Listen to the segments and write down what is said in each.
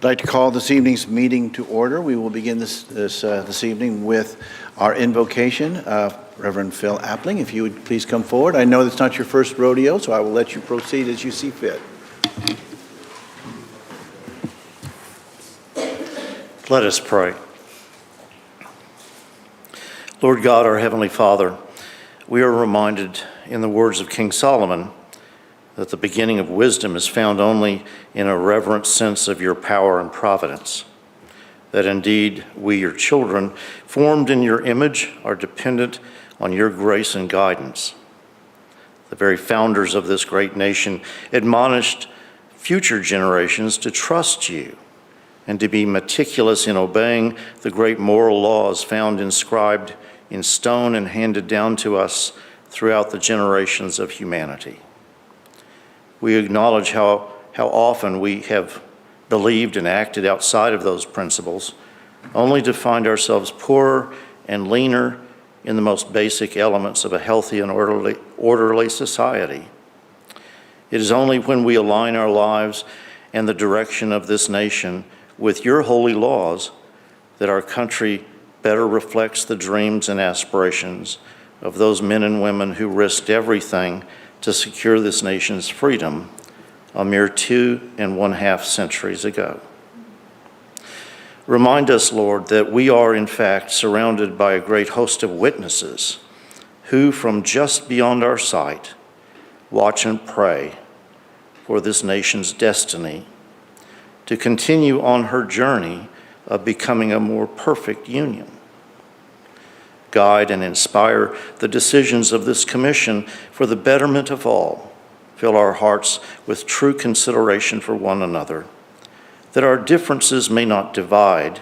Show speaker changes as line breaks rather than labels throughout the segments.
I'd like to call this evening's meeting to order. We will begin this evening with our invocation. Reverend Phil Appling, if you would please come forward. I know that's not your first rodeo, so I will let you proceed as you see fit.
Let us pray. Lord God, our Heavenly Father, we are reminded in the words of King Solomon that the beginning of wisdom is found only in a reverent sense of your power and providence, that indeed we, your children, formed in your image, are dependent on your grace and guidance. The very founders of this great nation admonished future generations to trust you and to be meticulous in obeying the great moral laws found inscribed in stone and handed down to us throughout the generations of humanity. We acknowledge how often we have believed and acted outside of those principles, only to find ourselves poorer and leaner in the most basic elements of a healthy and orderly society. It is only when we align our lives and the direction of this nation with your holy laws that our country better reflects the dreams and aspirations of those men and women who risked everything to secure this nation's freedom a mere 2½ centuries ago. Remind us, Lord, that we are in fact surrounded by a great host of witnesses who from just beyond our sight watch and pray for this nation's destiny to continue on her journey of becoming a more perfect union. Guide and inspire the decisions of this commission for the betterment of all. Fill our hearts with true consideration for one another, that our differences may not divide,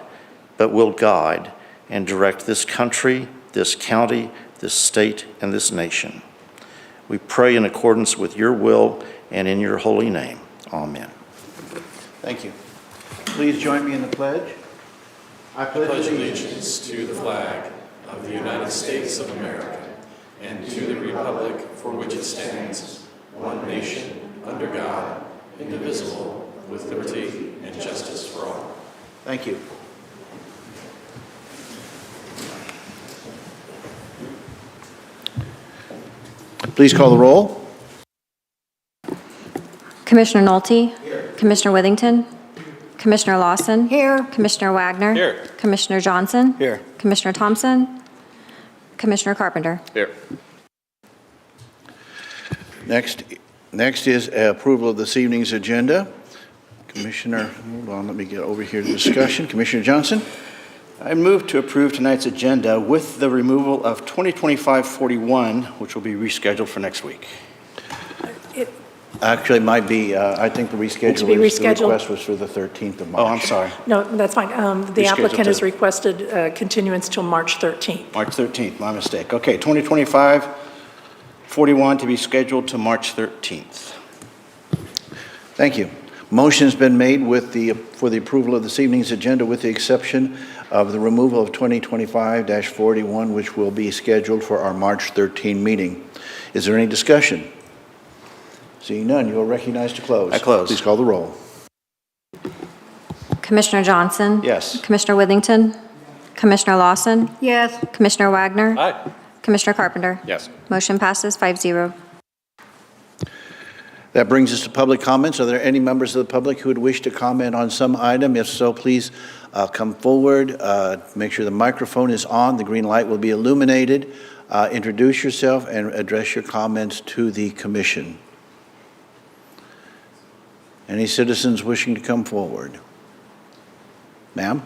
but will guide and direct this country, this county, this state, and this nation. We pray in accordance with your will and in your holy name. Amen.
Thank you. Please join me in the pledge. I
pledge allegiance to the flag of the United States of America and to the republic for which it stands, one nation, under God, indivisible, with liberty and justice for all.
Thank you. Please call the roll.
Commissioner Nolte? Here. Commissioner Withington? Commissioner Lawson?
Here.
Commissioner Wagner?
Here.
Commissioner Johnson?
Here.
Commissioner Thompson? Commissioner Carpenter?
Here.
Next is approval of this evening's agenda. Commissioner, hold on, let me get over here to discussion. Commissioner Johnson?
I move to approve tonight's agenda with the removal of 2025-41, which will be rescheduled for next week.
Actually, it might be, I think the reschedule
be
is, the
rescheduled.
request was for the 13th of March.
Oh, I'm sorry.
No, that's fine. The
Rescheduled
applicant has
to-
requested continuance till March 13th.
March 13th, my mistake. Okay, 2025-41 to be scheduled to March 13th.
Thank you. Motion's been made for the approval of this evening's agenda with the exception of the removal of 2025-41, which will be scheduled for our March 13 meeting. Is there any discussion? Seeing none, you are recognized to close.
I close.
Please call the roll.
Commissioner Johnson?
Yes.
Commissioner Withington? Commissioner Lawson?
Yes.
Commissioner Wagner?
Aye.
Commissioner Carpenter?
Yes.
Motion passes 5-0.
That brings us to public comments. Are there any members of the public who would wish to comment on some item? If so, please come forward. Make sure the microphone is on. The green light will be illuminated. Introduce yourself and address your comments to the commission. Any citizens wishing to come forward? Ma'am?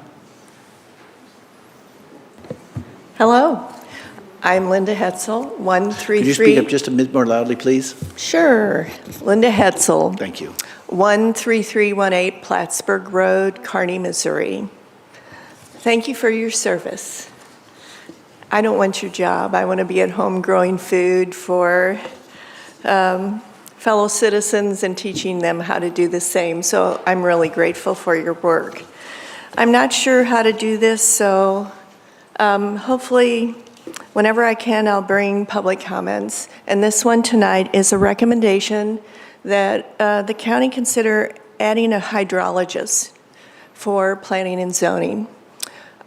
Hello, I'm Linda Hetzel, 133.
Could you speak up just a bit more loudly, please?
Sure, Linda Hetzel,
Thank you.
13318 Plattsburgh Road, Kearney, Missouri. Thank you for your service. I don't want your job. I want to be at home growing food for fellow citizens and teaching them how to do the same. So I'm really grateful for your work. I'm not sure how to do this, so hopefully whenever I can, I'll bring public comments. And this one tonight is a recommendation that the county consider adding a hydrologist for Planning and Zoning.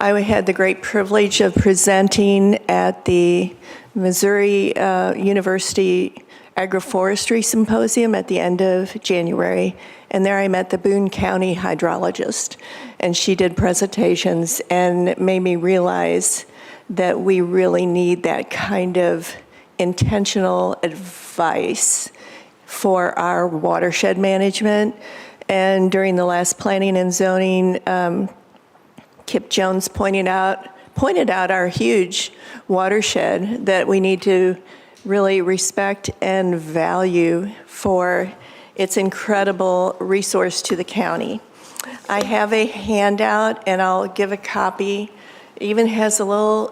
I had the great privilege of presenting at the Missouri University Agroforestry Symposium at the end of January, and there I met the Boone County hydrologist, and she did presentations and made me realize that we really need that kind of intentional advice for our watershed management. And during the last Planning and Zoning, Kip Jones pointed out our huge watershed that we need to really respect and value for its incredible resource to the county. I have a handout, and I'll give a copy. It even has a little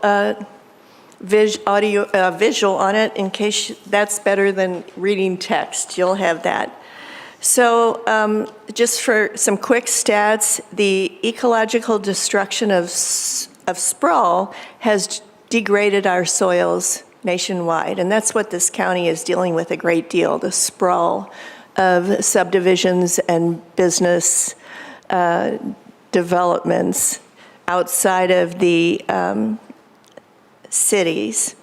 visual on it in case that's better than reading text. You'll have that. So just for some quick stats, the ecological destruction of sprawl has degraded our soils nationwide, and that's what this county is dealing with a great deal, the sprawl of subdivisions and business developments outside of the cities.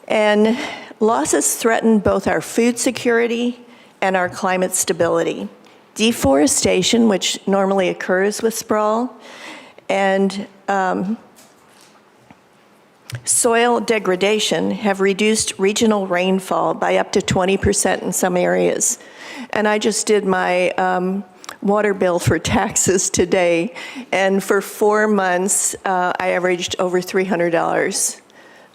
And losses threaten both our food security and our climate stability. Deforestation, which normally occurs with sprawl, and soil degradation have reduced regional rainfall by up to 20% in some areas. And I just did my water bill for taxes today, and for 4 months, I averaged over $300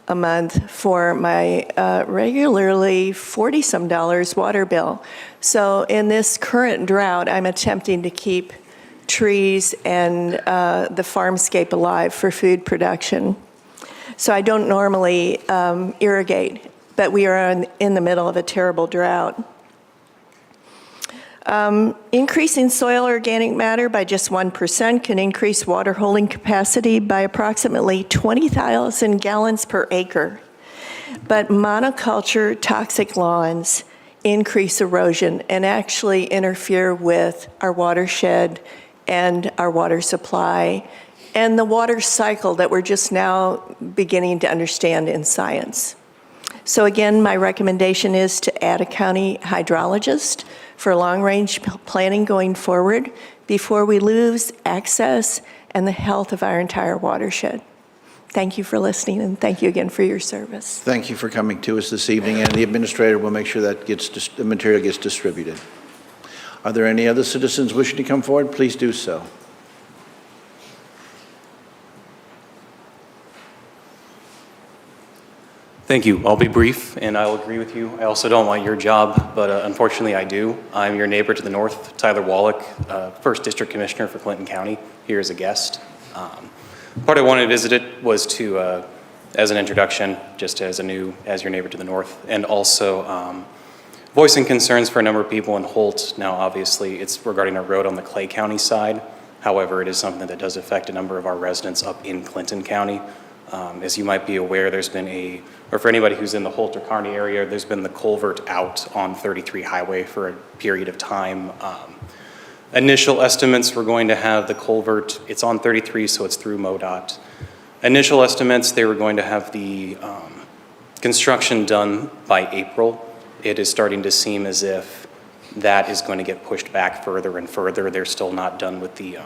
a month for my regularly $40-some water bill. So in this current drought, I'm attempting to keep trees and the farmscape alive for food production. So I don't normally irrigate, but we are in the middle of a terrible drought. Increasing soil organic matter by just 1% can increase water holding capacity by approximately 20,000 gallons per acre. But monoculture toxic lawns increase erosion and actually interfere with our watershed and our water supply and the water cycle that we're just now beginning to understand in science. So again, my recommendation is to add a county hydrologist for long-range planning going forward before we lose access and the health of our entire watershed. Thank you for listening, and thank you again for your service.
Thank you for coming to us this evening, and the administrator will make sure that the material gets distributed. Are there any other citizens wishing to come forward? Please do so.
Thank you. I'll be brief, and I'll agree with you. I also don't want your job, but unfortunately I do. I'm your neighbor to the north, Tyler Wallach, First District Commissioner for Clinton County, here as a guest. Part I wanted to visit it was to, as an introduction, just as your neighbor to the north, and also voicing concerns for a number of people in Holt. Now, obviously, it's regarding a road on the Clay County side. However, it is something that does affect a number of our residents up in Clinton County. As you might be aware, there's been or for anybody who's in the Holt or Kearney area, there's been the culvert out on 33 Highway for a period of time. Initial estimates, we're going to have the culvert, it's on 33, so it's through MoDOT. Initial estimates, they were going to have the construction done by April. It is starting to seem as if that is going to get pushed back further and further. They're still not done with the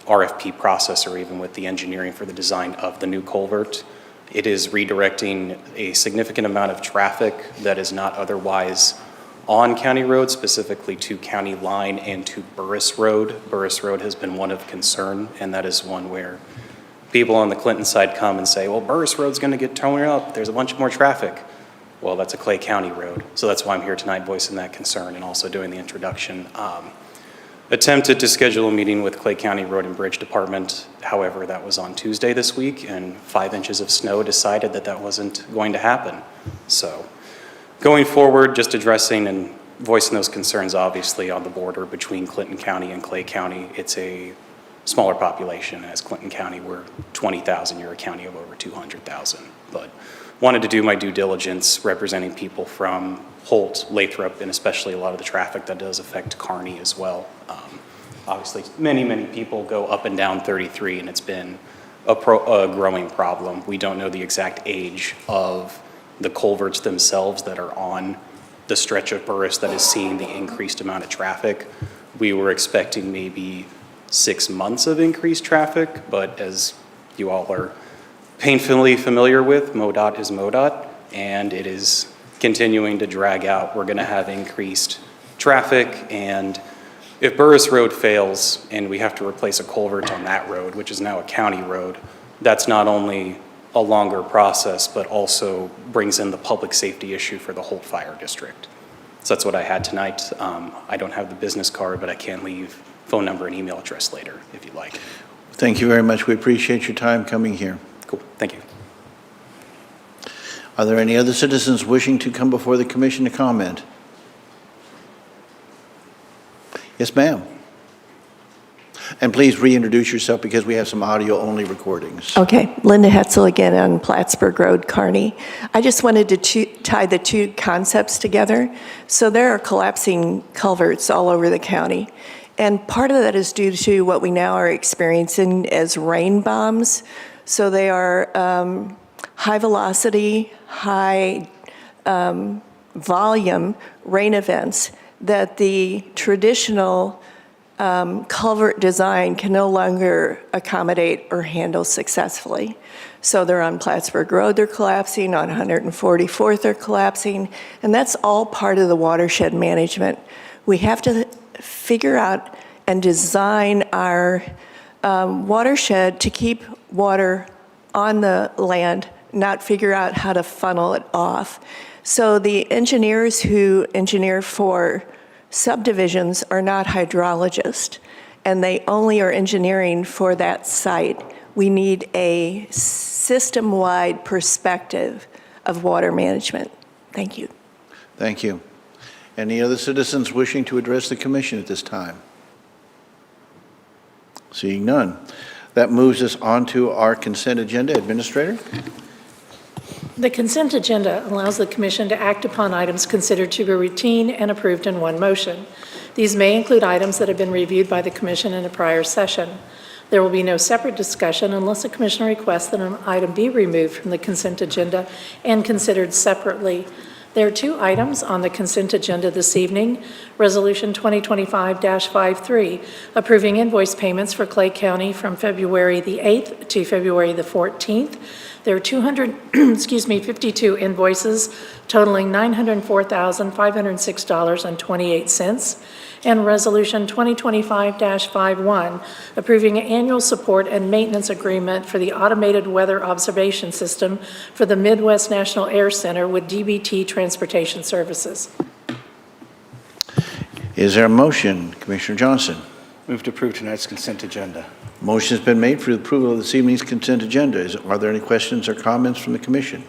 RFP process or even with the engineering for the design of the new culvert. It is redirecting a significant amount of traffic that is not otherwise on county roads, specifically to County Line and to Burris Road. Burris Road has been one of concern, and that is one where people on the Clinton side come and say, well, Burris Road's going to get torn up. There's a bunch more traffic. Well, that's a Clay County road. So that's why I'm here tonight voicing that concern and also doing the introduction. Attempted to schedule a meeting with Clay County Road and Bridge Department. However, that was on Tuesday this week, and 5 inches of snow decided that that wasn't going to happen. So going forward, just addressing and voicing those concerns, obviously, on the border between Clinton County and Clay County. It's a smaller population. As Clinton County, we're 20,000. You're a county of over 200,000. But wanted to do my due diligence representing people from Holt, Lathrop, and especially a lot of the traffic that does affect Kearney as well. obviously, many, many people go up and down 33, and it's been a growing problem. We don't know the exact age of the culverts themselves that are on the stretch of Burris that is seeing the increased amount of traffic. We were expecting maybe 6 months of increased traffic, but as you all are painfully familiar with, MoDOT is MoDOT, and it is continuing to drag out. We're gonna have increased traffic, and if Burris Road fails and we have to replace a culvert on that road, which is now a county road, that's not only a longer process, but also brings in the public safety issue for the whole fire district. So that's what I had tonight. I don't have the business card, but I can leave phone number and email address later if you'd like.
Thank you very much. We appreciate your time coming here.
Cool, thank you.
Are there any other citizens wishing to come before the commission to comment? Yes, ma'am. And please reintroduce yourself because we have some audio-only recordings.
Okay, Linda Hetzel again on Plattsburgh Road, Kearney. I just wanted to tie the two concepts together. So there are collapsing culverts all over the county. And part of that is due to what we now are experiencing as rain bombs. So they are high velocity, high volume rain events that the traditional culvert design can no longer accommodate or handle successfully. So they're on Plattsburgh Road, they're collapsing, on 144th they're collapsing, and that's all part of the watershed management. We have to figure out and design our watershed to keep water on the land, not figure out how to funnel it off. So the engineers who engineer for subdivisions are not hydrologists, and they only are engineering for that site. We need a system-wide perspective of water management. Thank you.
Thank you. Any other citizens wishing to address the commission at this time? Seeing none. That moves us on to our consent agenda. Administrator?
The consent agenda allows the commission to act upon items considered to be routine and approved in one motion. These may include items that have been reviewed by the commission in a prior session. There will be no separate discussion unless a commissioner requests that an item be removed from the consent agenda and considered separately. There are two items on the consent agenda this evening. Resolution 2025-53, approving invoice payments for Clay County from February the 8th to February the 14th. There are 52 invoices totaling $904,506.28. And Resolution 2025-51, approving an annual support and maintenance agreement for the automated weather observation system for the Midwest National Air Center with DBT Transportation Services.
Is there a motion? Commissioner Johnson.
Move to approve tonight's consent agenda.
Motion has been made for the approval of this evening's consent agenda. Are there any questions or comments from the commission?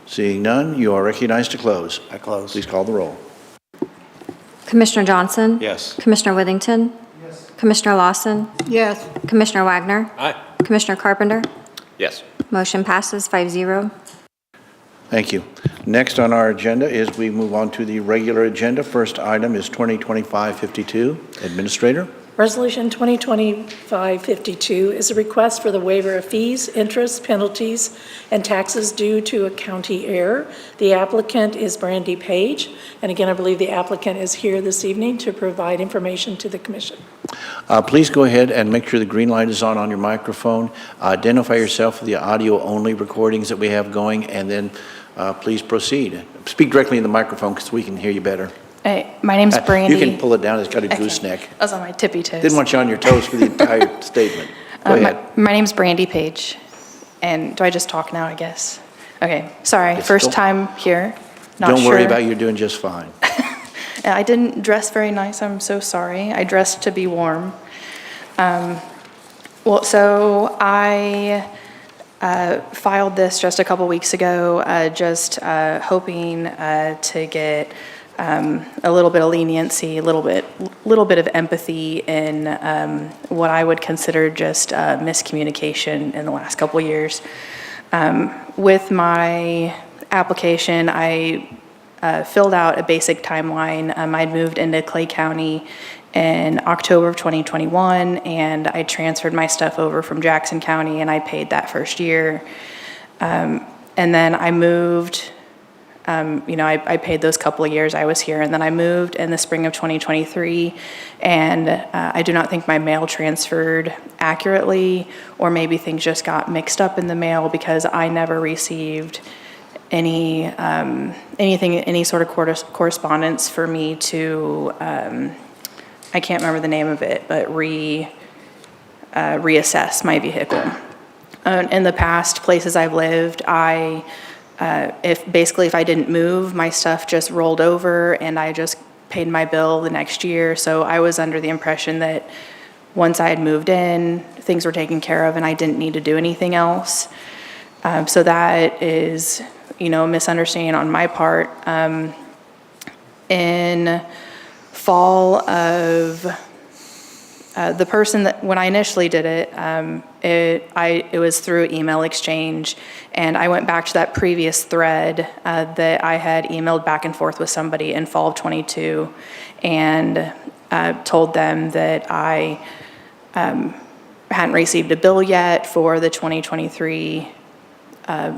Seeing none, you are recognized to close.
I close.
Please call the roll.
Commissioner Johnson?
Yes.
Commissioner Withington? Yes. Commissioner Lawson?
Yes.
Commissioner Wagner?
Aye.
Commissioner Carpenter?
Yes.
Motion passes 5-0.
Thank you. Next on our agenda is we move on to the regular agenda. First item is 2025-52. Administrator?
Resolution 2025-52 is a request for the waiver of fees, interest, penalties, and taxes due to a county error. The applicant is Brandy Page, and again, I believe the applicant is here this evening to provide information to the commission.
Please go ahead and make sure the green light is on your microphone. Identify yourself for the audio-only recordings that we have going, and then please proceed. Speak directly in the microphone because we can hear you better.
Hey, my name's Brandy.
You can pull it down. It's got a gooseneck.
I was on my tippy toes.
Didn't want you on your toes for the entire statement. Go ahead.
My name's Brandy Page. And do I just talk now, I guess? Okay, sorry.
Yes,
First
don't-
time here. Not
Don't worry
sure.
about it. You're doing just fine.
I didn't dress very nice. I'm so sorry. I dressed to be warm. So I filed this just a couple weeks ago, just hoping to get a little bit of leniency, a little bit of empathy in what I would consider just miscommunication in the last couple of years. With my application, I filled out a basic timeline. I'd moved into Clay County in October of 2021, and I transferred my stuff over from Jackson County, and I paid that first year. And then I moved, I paid those couple of years I was here, and then I moved in the spring of 2023, and I do not think my mail transferred accurately, or maybe things just got mixed up in the mail because I never received any sort of correspondence for me to, I can't remember the name of it, but reassess my vehicle. In the past places I've lived, if I didn't move, my stuff just rolled over and I just paid my bill the next year. So I was under the impression that once I had moved in, things were taken care of and I didn't need to do anything else. So that is, a misunderstanding on my part. In fall of the person that, when I initially did it, it was through email exchange, and I went back to that previous thread that I had emailed back and forth with somebody in fall of '22, and told them that I hadn't received a bill yet for the 2023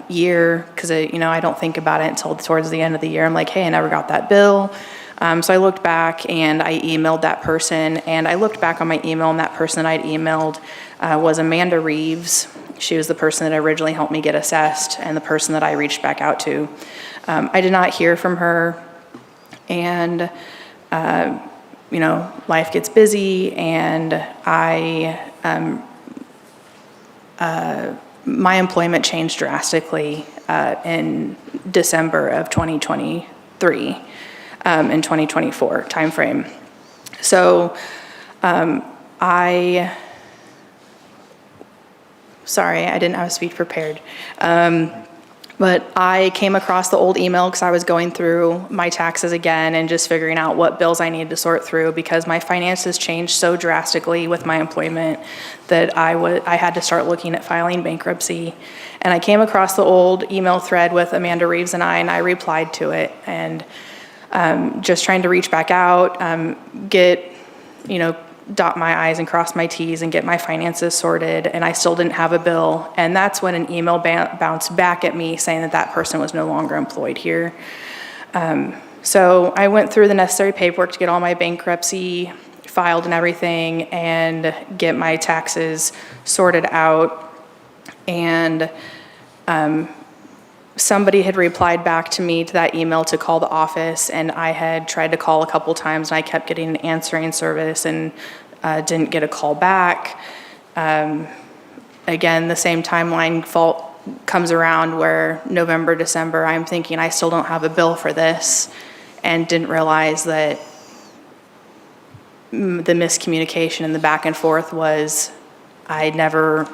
year, because I don't think about it until towards the end of the year. I'm like, hey, I never got that bill. So I looked back and I emailed that person, and I looked back on my email, and that person that I'd emailed was Amanda Reeves. She was the person that originally helped me get assessed and the person that I reached back out to. I did not hear from her, and life gets busy, and my employment changed drastically in December of 2023. In 2024 timeframe. So sorry, I didn't have a speech prepared. But I came across the old email because I was going through my taxes again and just figuring out what bills I needed to sort through, because my finances changed so drastically with my employment that I had to start looking at filing bankruptcy. And I came across the old email thread with Amanda Reeves and I replied to it, and just trying to reach back out, dot my I's and cross my T's and get my finances sorted, and I still didn't have a bill. And that's when an email bounced back at me saying that person was no longer employed here. So I went through the necessary paperwork to get all my bankruptcy filed and everything, and get my taxes sorted out. And somebody had replied back to me to that email to call the office, and I had tried to call a couple times, and I kept getting an answering service and didn't get a call back. Again, the same timeline fault comes around where November, December, I'm thinking I still don't have a bill for this, and didn't realize that the miscommunication and the back and forth was I never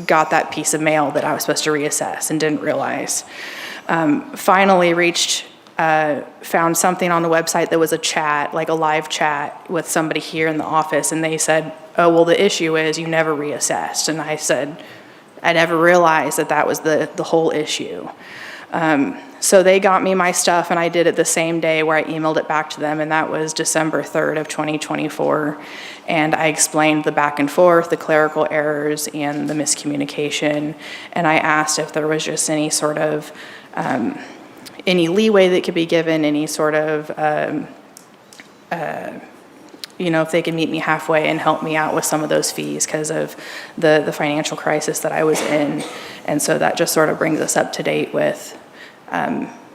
got that piece of mail that I was supposed to reassess and didn't realize. Finally found something on the website that was a chat, like a live chat with somebody here in the office, and they said, oh, well, the issue is you never reassessed. And I said, I never realized that was the whole issue. So they got me my stuff, and I did it the same day where I emailed it back to them, and that was December 3rd of 2024. And I explained the back and forth, the clerical errors, and the miscommunication. And I asked if there was just any sort of, any leeway that could be given, any sort of, if they could meet me halfway and help me out with some of those fees because of the financial crisis that I was in. And so that just sort of brings us up to date with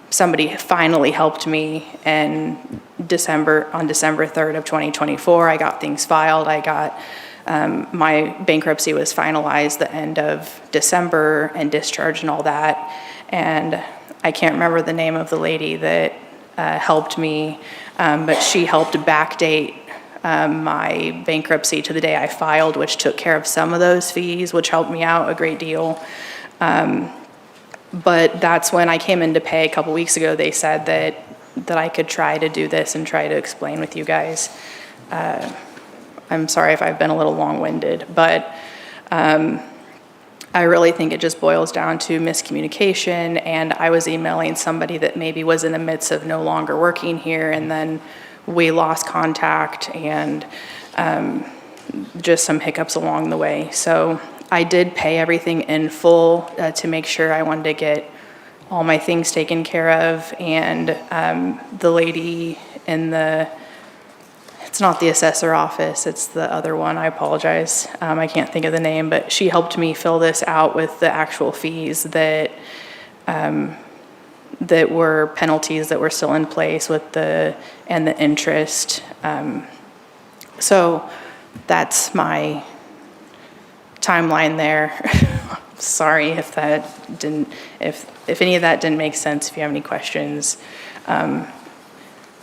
somebody finally helped me on December 3rd of 2024. I got things filed. I got, my bankruptcy was finalized the end of December and discharged and all that. And I can't remember the name of the lady that helped me, but she helped backdate my bankruptcy to the day I filed, which took care of some of those fees, which helped me out a great deal. But that's when I came in to pay a couple weeks ago. They said that I could try to do this and try to explain with you guys. I'm sorry if I've been a little long-winded, but I really think it just boils down to miscommunication, and I was emailing somebody that maybe was in the midst of no longer working here, and then we lost contact and just some hiccups along the way. So I did pay everything in full to make sure I wanted to get all my things taken care of. And the lady in it's not the assessor office, it's the other one, I apologize. I can't think of the name, but she helped me fill this out with the actual fees that were penalties that were still in place with the interest. So that's my timeline there. Sorry if that didn't, if any of that didn't make sense, if you have any questions.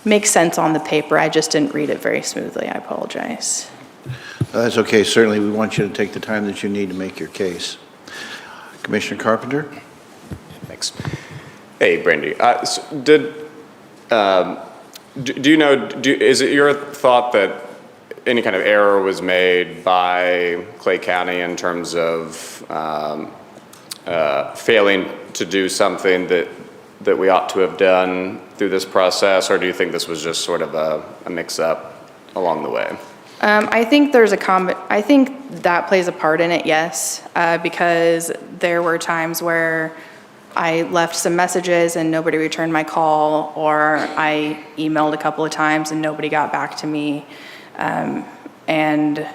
Makes sense on the paper, I just didn't read it very smoothly, I apologize.
That's okay. Certainly, we want you to take the time that you need to make your case. Commissioner Carpenter?
Thanks. Hey, Brandy. Do you know, is it your thought that any kind of error was made by Clay County in terms of failing to do something that we ought to have done through this process, or do you think this was just sort of a mix-up along the way?
I think I think that plays a part in it, yes, because there were times where I left some messages and nobody returned my call, or I emailed a couple of times and nobody got back to me. And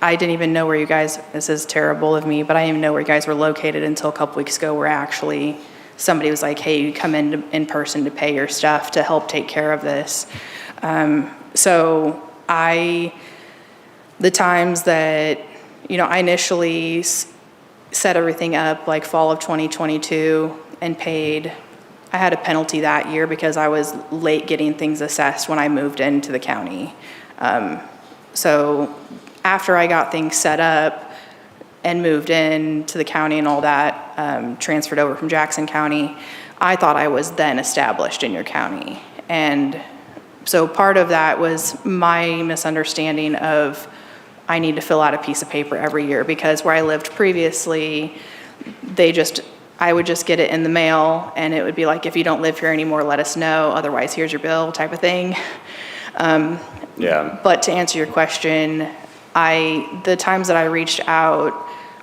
I didn't even know where you guys, this is terrible of me, but I didn't even know where you guys were located until a couple weeks ago, where actually somebody was like, hey, you come in person to pay your stuff to help take care of this. So the times that, I initially set everything up like fall of 2022 and paid, I had a penalty that year because I was late getting things assessed when I moved into the county. So after I got things set up and moved into the county and all that, transferred over from Jackson County, I thought I was then established in your county. And so part of that was my misunderstanding of I need to fill out a piece of paper every year, because where I lived previously, I would just get it in the mail and it would be like, if you don't live here anymore, let us know, otherwise here's your bill type of thing.
Yeah.
But to answer your question, the times that I reached out,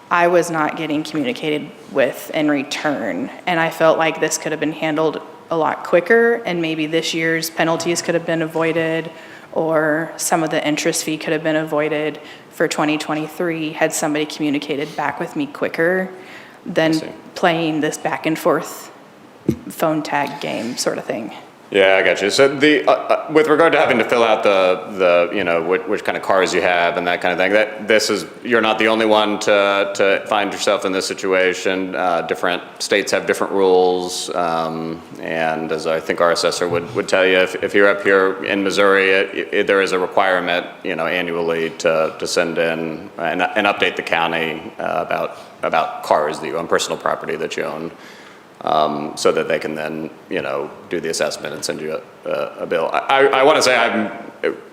I was not getting communicated with in return. And I felt like this could have been handled a lot quicker, and maybe this year's penalties could have been avoided, or some of the interest fee could have been avoided for 2023 had somebody communicated back with me quicker than playing this back and forth phone tag game sort of thing.
Yeah, I got you. So with regard to having to fill out which kind of cars you have and that kind of thing, you're not the only one to find yourself in this situation. Different states have different rules, and as I think our assessor would tell you, if you're up here in Missouri, there is a requirement, annually to send in and update the county about cars that you own, personal property that you own. So that they can then, do the assessment and send you a bill. I want to say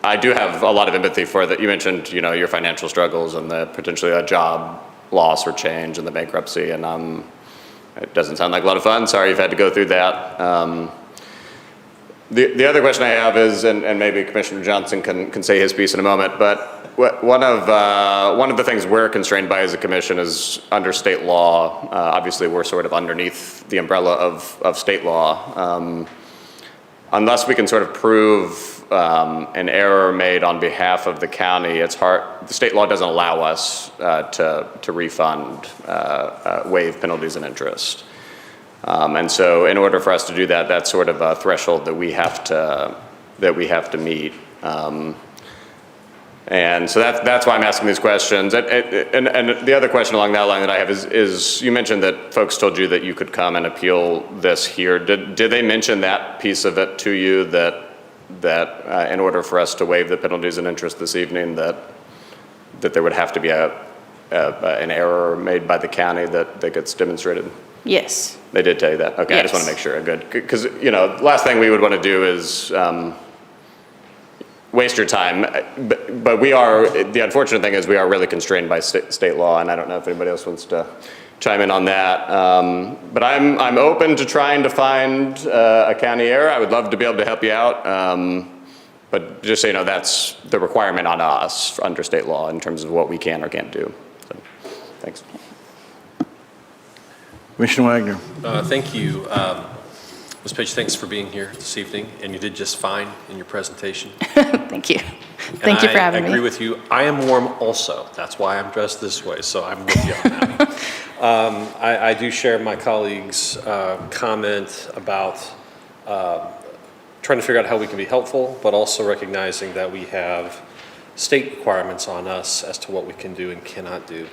I do have a lot of empathy for that. You mentioned, your financial struggles and the potentially a job loss or change and the bankruptcy, and it doesn't sound like a lot of fun. Sorry you've had to go through that. The other question I have is, and maybe Commissioner Johnson can say his piece in a moment, but one of the things we're constrained by as a commission is under state law. Obviously, we're sort of underneath the umbrella of state law. Unless we can sort of prove an error made on behalf of the county, it's hard. The state law doesn't allow us to refund, waive penalties and interest. And so, in order for us to do that, that's sort of a threshold that we have to meet. And so that's why I'm asking these questions. And the other question along that line that I have is you mentioned that folks told you that you could come and appeal this here. Did they mention that piece of it to you, that in order for us to waive the penalties and interest this evening, that there would have to be an error made by the county that gets demonstrated?
Yes.
They did tell you that? Okay, yes. I just want to make sure. Good. Because, the last thing we would want to do is waste your time. But the unfortunate thing is we are really constrained by state law, and I don't know if anybody else wants to chime in on that. But I'm open to trying to find a county error. I would love to be able to help you out. But just so you know, that's the requirement on us under state law in terms of what we can or can't do. So, thanks.
Commissioner Wagner.
Thank you. Ms. Page, thanks for being here this evening, and you did just fine in your presentation.
Thank you. Thank you for having me.
I agree with you. I am warm also. That's why I'm dressed this way, so I'm with you on that. I do share my colleague's comment about trying to figure out how we can be helpful, but also recognizing that we have state requirements on us as to what we can do and cannot do.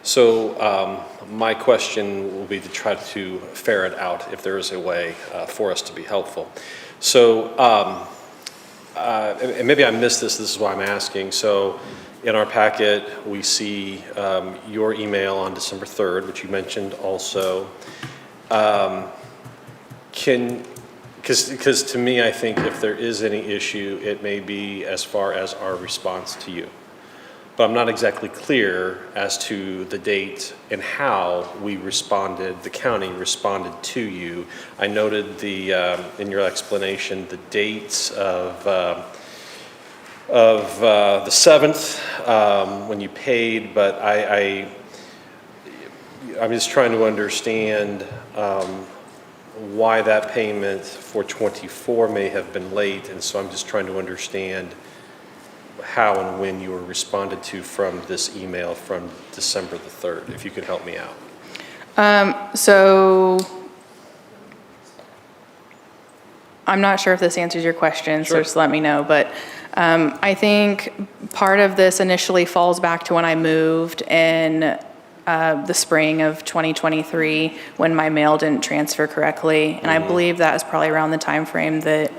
So my question will be to try to ferret out if there is a way for us to be helpful. So, and maybe I missed this is why I'm asking. So in our packet, we see your email on December 3rd, which you mentioned also. Because to me, I think if there is any issue, it may be as far as our response to you. But I'm not exactly clear as to the date and how we responded, the county responded to you. I noted in your explanation, the dates of the 7th when you paid, but I'm just trying to understand why that payment for 24 may have been late, and so I'm just trying to understand how and when you were responded to from this email from December the 3rd, if you could help me out.
So I'm not sure if this answers your question, so just let me know. But I think part of this initially falls back to when I moved in the spring of 2023 when my mail didn't transfer correctly. And I believe that was probably around the time frame that,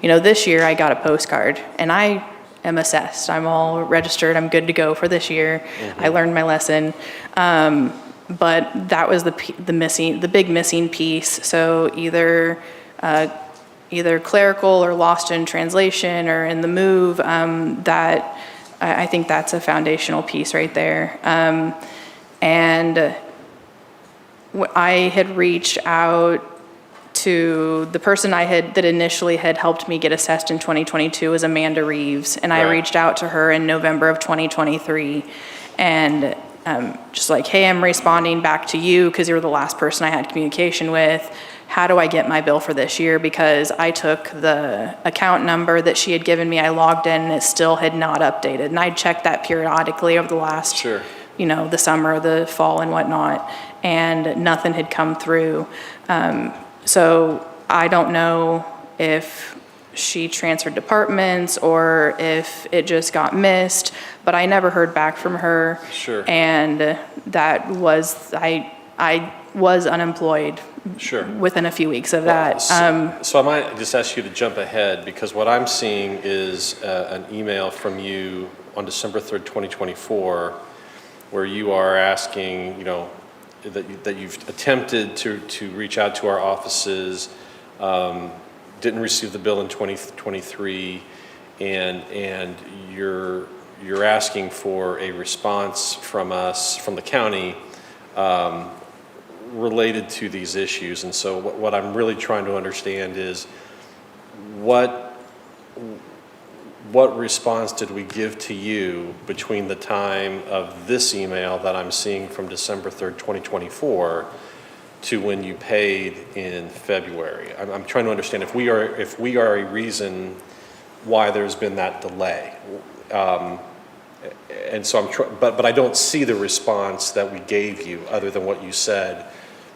this year I got a postcard and I am assessed. I'm all registered. I'm good to go for this year. I learned my lesson. But that was the big missing piece. So either clerical or lost in translation or in the move, that I think that's a foundational piece right there. And I had reached out to the person that initially had helped me get assessed in 2022 was Amanda Reeves. And I reached out to her in November of 2023 and just like, hey, I'm responding back to you because you were the last person I had communication with. How do I get my bill for this year? Because I took the account number that she had given me, I logged in and it still had not updated. And I checked that periodically over the last, the summer, the fall and whatnot, and nothing had come through. So I don't know if she transferred departments or if it just got missed, but I never heard back from her. And that was, I was unemployed within a few weeks of that.
So I might just ask you to jump ahead because what I'm seeing is an email from you on December 3rd, 2024, where you are asking, that you've attempted to reach out to our offices, didn't receive the bill in 2023, and you're asking for a response from us, from the county, related to these issues. And so what I'm really trying to understand is what response did we give to you between the time of this email that I'm seeing from December 3rd, 2024 to when you paid in February? I'm trying to understand if we are a reason why there's been that delay. And so but I don't see the response that we gave you other than what you said,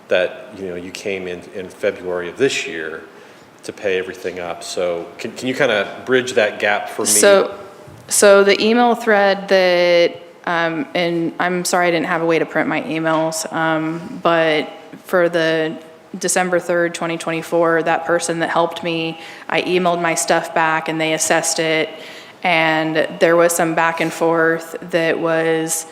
that you came in February of this year to pay everything up. So can you kind of bridge that gap for me?
So the email thread that, and I'm sorry I didn't have a way to print my emails, but for the December 3rd, 2024, that person that helped me, I emailed my stuff back and they assessed it. And there was some back and forth that was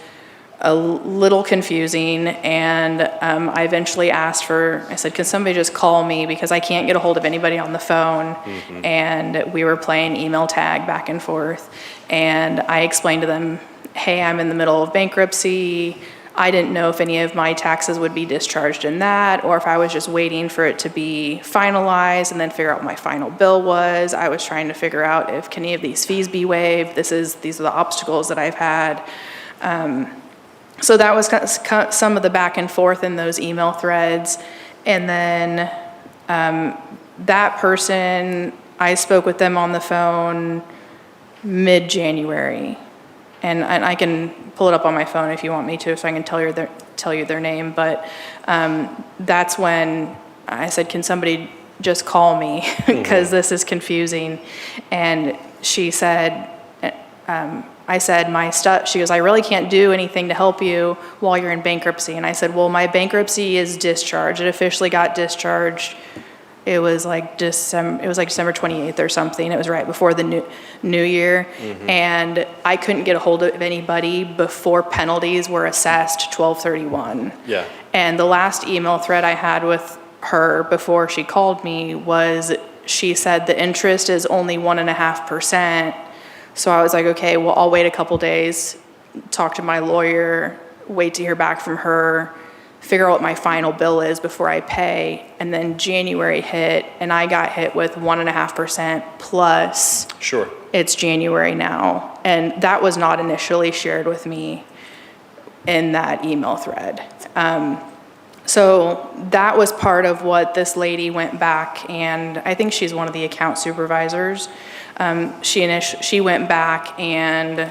a little confusing, and I eventually asked I said, can somebody just call me because I can't get a hold of anybody on the phone, and we were playing email tag back and forth, and I explained to them, hey, I'm in the middle of bankruptcy, I didn't know if any of my taxes would be discharged in that, or if I was just waiting for it to be finalized and then figure out what my final bill was. I was trying to figure out if can any of these fees be waived. These are the obstacles that I've had. So that was some of the back and forth in those email threads. And then that person, I spoke with them on the phone mid-January. And I can pull it up on my phone if you want me to, so I can tell you their name. But that's when I said, can somebody just call me? Because this is confusing. And she said, I said, my stuff, she goes, I really can't do anything to help you while you're in bankruptcy. And I said, well, my bankruptcy is discharged. It officially got discharged. It was like December 28th or something. It was right before the new year. And I couldn't get a hold of anybody before penalties were assessed 12/31.
Yeah.
And the last email thread I had with her before she called me was, she said the interest is only 1.5%. So I was like, okay, well, I'll wait a couple days, talk to my lawyer, wait to hear back from her, figure out what my final bill is before I pay. And then January hit, and I got hit with 1.5% plus.
Sure.
It's January now. And that was not initially shared with me in that email thread. So that was part of what this lady went back, and I think she's one of the account supervisors. She went back and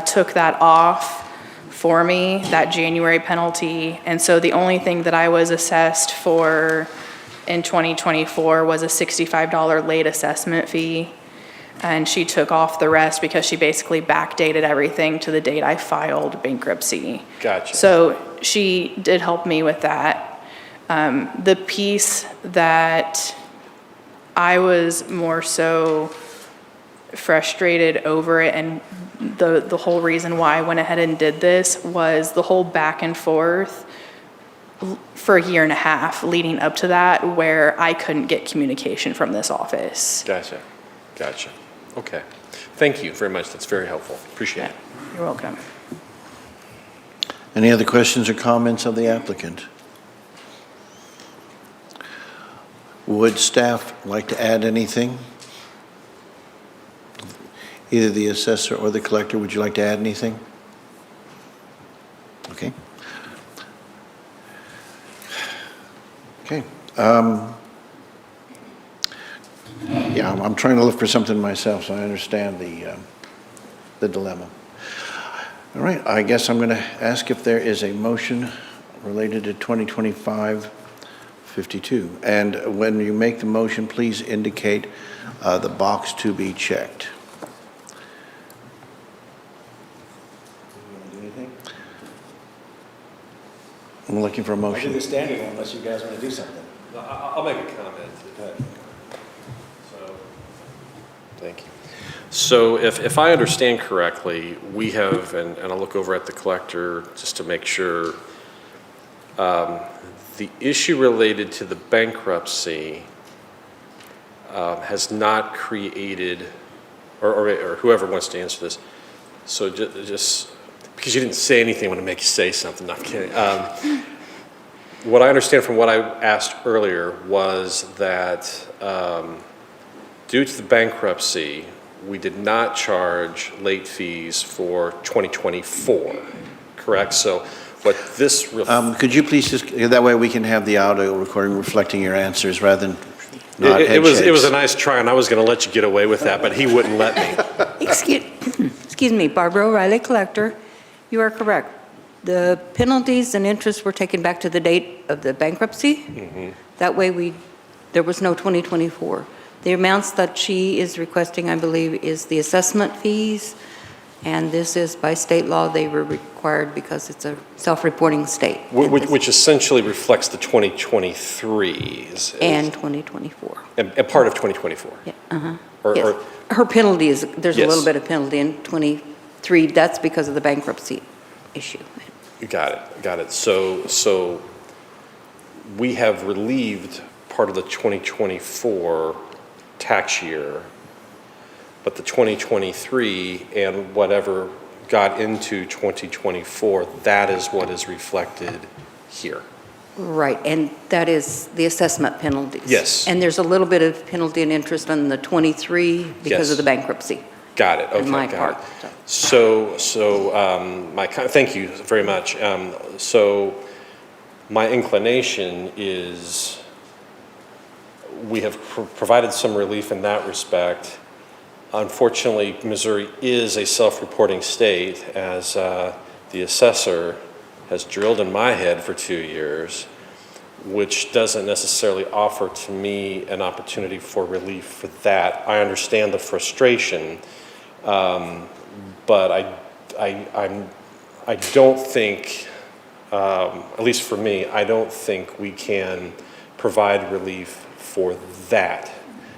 took that off for me, that January penalty. And so the only thing that I was assessed for in 2024 was a $65 late assessment fee. And she took off the rest because she basically backdated everything to the date I filed bankruptcy.
Gotcha.
So she did help me with that. The piece that I was more so frustrated over it, and the whole reason why I went ahead and did this was the whole back and forth for a year and a half leading up to that, where I couldn't get communication from this office.
Gotcha. Okay. Thank you very much. That's very helpful. Appreciate it.
You're welcome.
Any other questions or comments of the applicant? Would staff like to add anything? Either the assessor or the collector, would you like to add anything? Okay. Okay. Yeah, I'm trying to look for something myself, so I understand the dilemma. All right, I guess I'm going to ask if there is a motion related to 2025-52. And when you make the motion, please indicate the box to be checked. I'm looking for a motion.
I'll do the standard one unless you guys want to do something.
I'll make a comment. Thank you. So if I understand correctly, we have, and I'll look over at the collector just to make sure, the issue related to the bankruptcy has not created, or whoever wants to answer this, so just because you didn't say anything, I want to make you say something. No, I'm kidding. What I understand from what I asked earlier was that due to the bankruptcy, we did not charge late fees for 2024, correct? So what this...
Could you please just, that way we can have the audio recording reflecting your answers rather than not
it was
head
a nice try, and I was going to let you get away with that, but he wouldn't let me.
Excuse me, Barbara O'Reilly, collector. You are correct. The penalties and interest were taken back to the date of the bankruptcy.
Mm-hmm.
That way there was no 2024. The amounts that she is requesting, I believe, is the assessment fees, and this is by state law. They were required because it's a self-reporting state.
Which essentially reflects the 2023s.
And 2024.
And part of 2024.
Yeah,
Or
her penalty is, there's
Yes.
a little bit of penalty in 23. That's because of the bankruptcy issue.
You got it. So we have relieved part of the 2024 tax year, but the 2023 and whatever got into 2024, that is what is reflected here.
Right, and that is the assessment penalties.
Yes.
And there's a little bit of penalty and interest on the 23 because of
Yes.
the bankruptcy.
Got it, okay,
On my
got
part.
it. Thank you very much. So my inclination is we have provided some relief in that respect. Unfortunately, Missouri is a self-reporting state, as the assessor has drilled in my head for 2 years, which doesn't necessarily offer to me an opportunity for relief for that. I understand the frustration, but I don't think, at least for me, I don't think we can provide relief for that,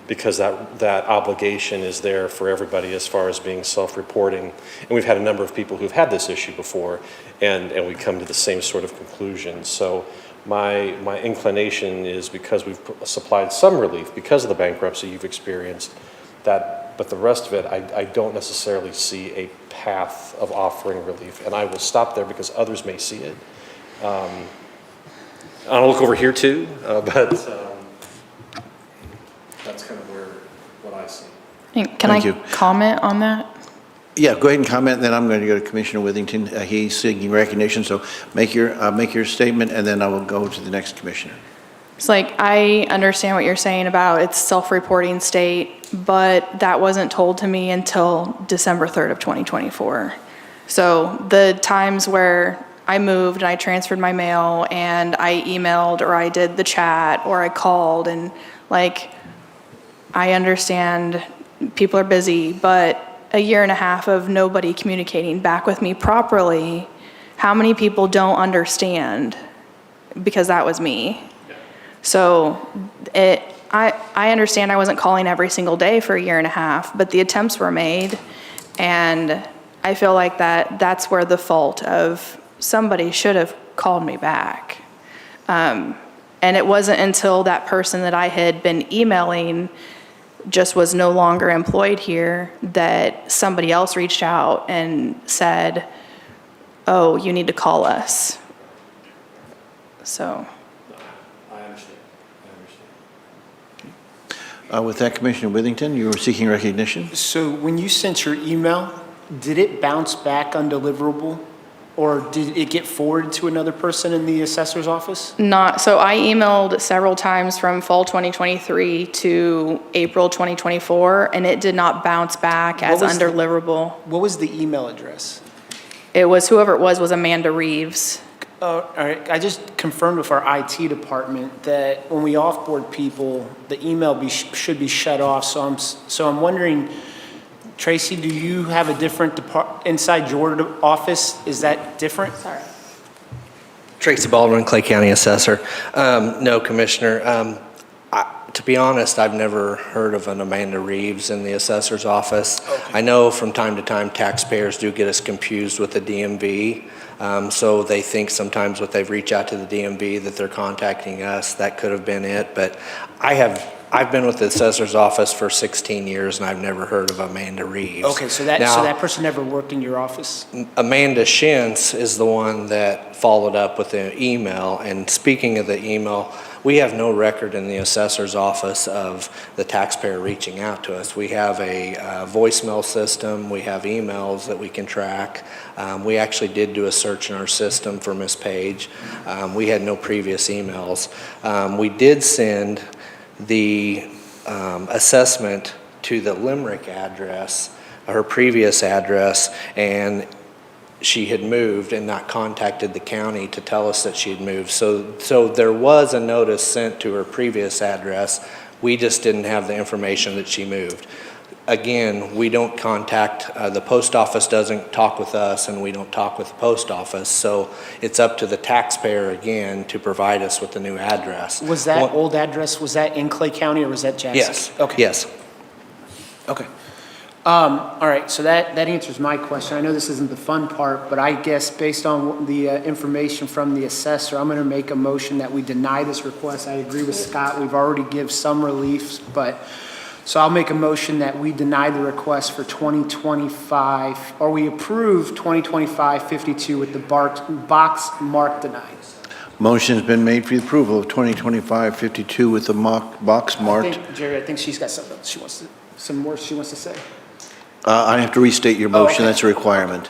because that obligation is there for everybody as far as being self-reporting. And we've had a number of people who've had this issue before, and we come to the same sort of conclusion. So my inclination is, because we've supplied some relief because of the bankruptcy you've experienced, but the rest of it, I don't necessarily see a path of offering relief. And I will stop there because others may see it. I'll look over here too, but that's kind of what I see.
Can
Thank
I
you.
comment on that?
Yeah, go ahead and comment, and then I'm going to go to Commissioner Withington. He's seeking recognition, so make your statement, and then I will go to the next commissioner.
It's like, I understand what you're saying about it's self-reporting state, but that wasn't told to me until December 3rd of 2024. So the times where I moved and I transferred my mail and I emailed or I did the chat or I called, and like, I understand people are busy, but a year and a half of nobody communicating back with me properly, how many people don't understand? Because that was me. So I understand I wasn't calling every single day for a year and a half, but the attempts were made, and I feel like that's where the fault of somebody should have called me back. And it wasn't until that person that I had been emailing just was no longer employed here that somebody else reached out and said, oh, you need to call us. So.
I understand.
With that, Commissioner Withington, you were seeking recognition?
So when you sent your email, did it bounce back undeliverable? Or did it get forwarded to another person in the assessor's office?
So I emailed several times from fall 2023 to April 2024, and it did not bounce back as undeliverable.
What was the email address?
It was, whoever it was Amanda Reeves.
All right, I just confirmed with our IT department that when we offboard people, the email should be shut off. So I'm wondering, Tracy, do you have a different inside your office? Is that different?
Sorry.
Tracy Baldwin, Clay County Assessor. No, Commissioner. To be honest, I've never heard of an Amanda Reeves in the assessor's office. Okay. I know from time to time taxpayers do get us confused with the DMV. So they think sometimes when they've reached out to the DMV that they're contacting us. That could have been it. But I've been with the assessor's office for 16 years, and I've never heard of Amanda Reeves.
Okay, so that person never worked in your office?
Amanda Shintz is the one that followed up with the email. And speaking of the email, we have no record in the assessor's office of the taxpayer reaching out to us. We have a voicemail system. We have emails that we can track. We actually did do a search in our system for Ms. Page. We had no previous emails. We did send the assessment to the Limerick address, her previous address, and she had moved and not contacted the county to tell us that she had moved. So there was a notice sent to her previous address. We just didn't have the information that she moved. Again, we don't contact, the post office doesn't talk with us, and we don't talk with the post office. So it's up to the taxpayer again to provide us with the new address.
Was that old address, was that in Clay County or was that Jackson?
Yes.
Okay.
Yes.
Okay. All right, so that answers my question. I know this isn't the fun part, but I guess based on the information from the assessor, I'm going to make a motion that we deny this request. I agree with Scott. We've already given some relief, but So I'll make a motion that we deny the request for 2025, or we approve 2025-52 with the box marked denied.
Motion's been made for the approval of 2025-52 with the box marked.
Jerry, I think she's got something some more she wants to say.
I have to restate your motion,
okay.
that's a requirement.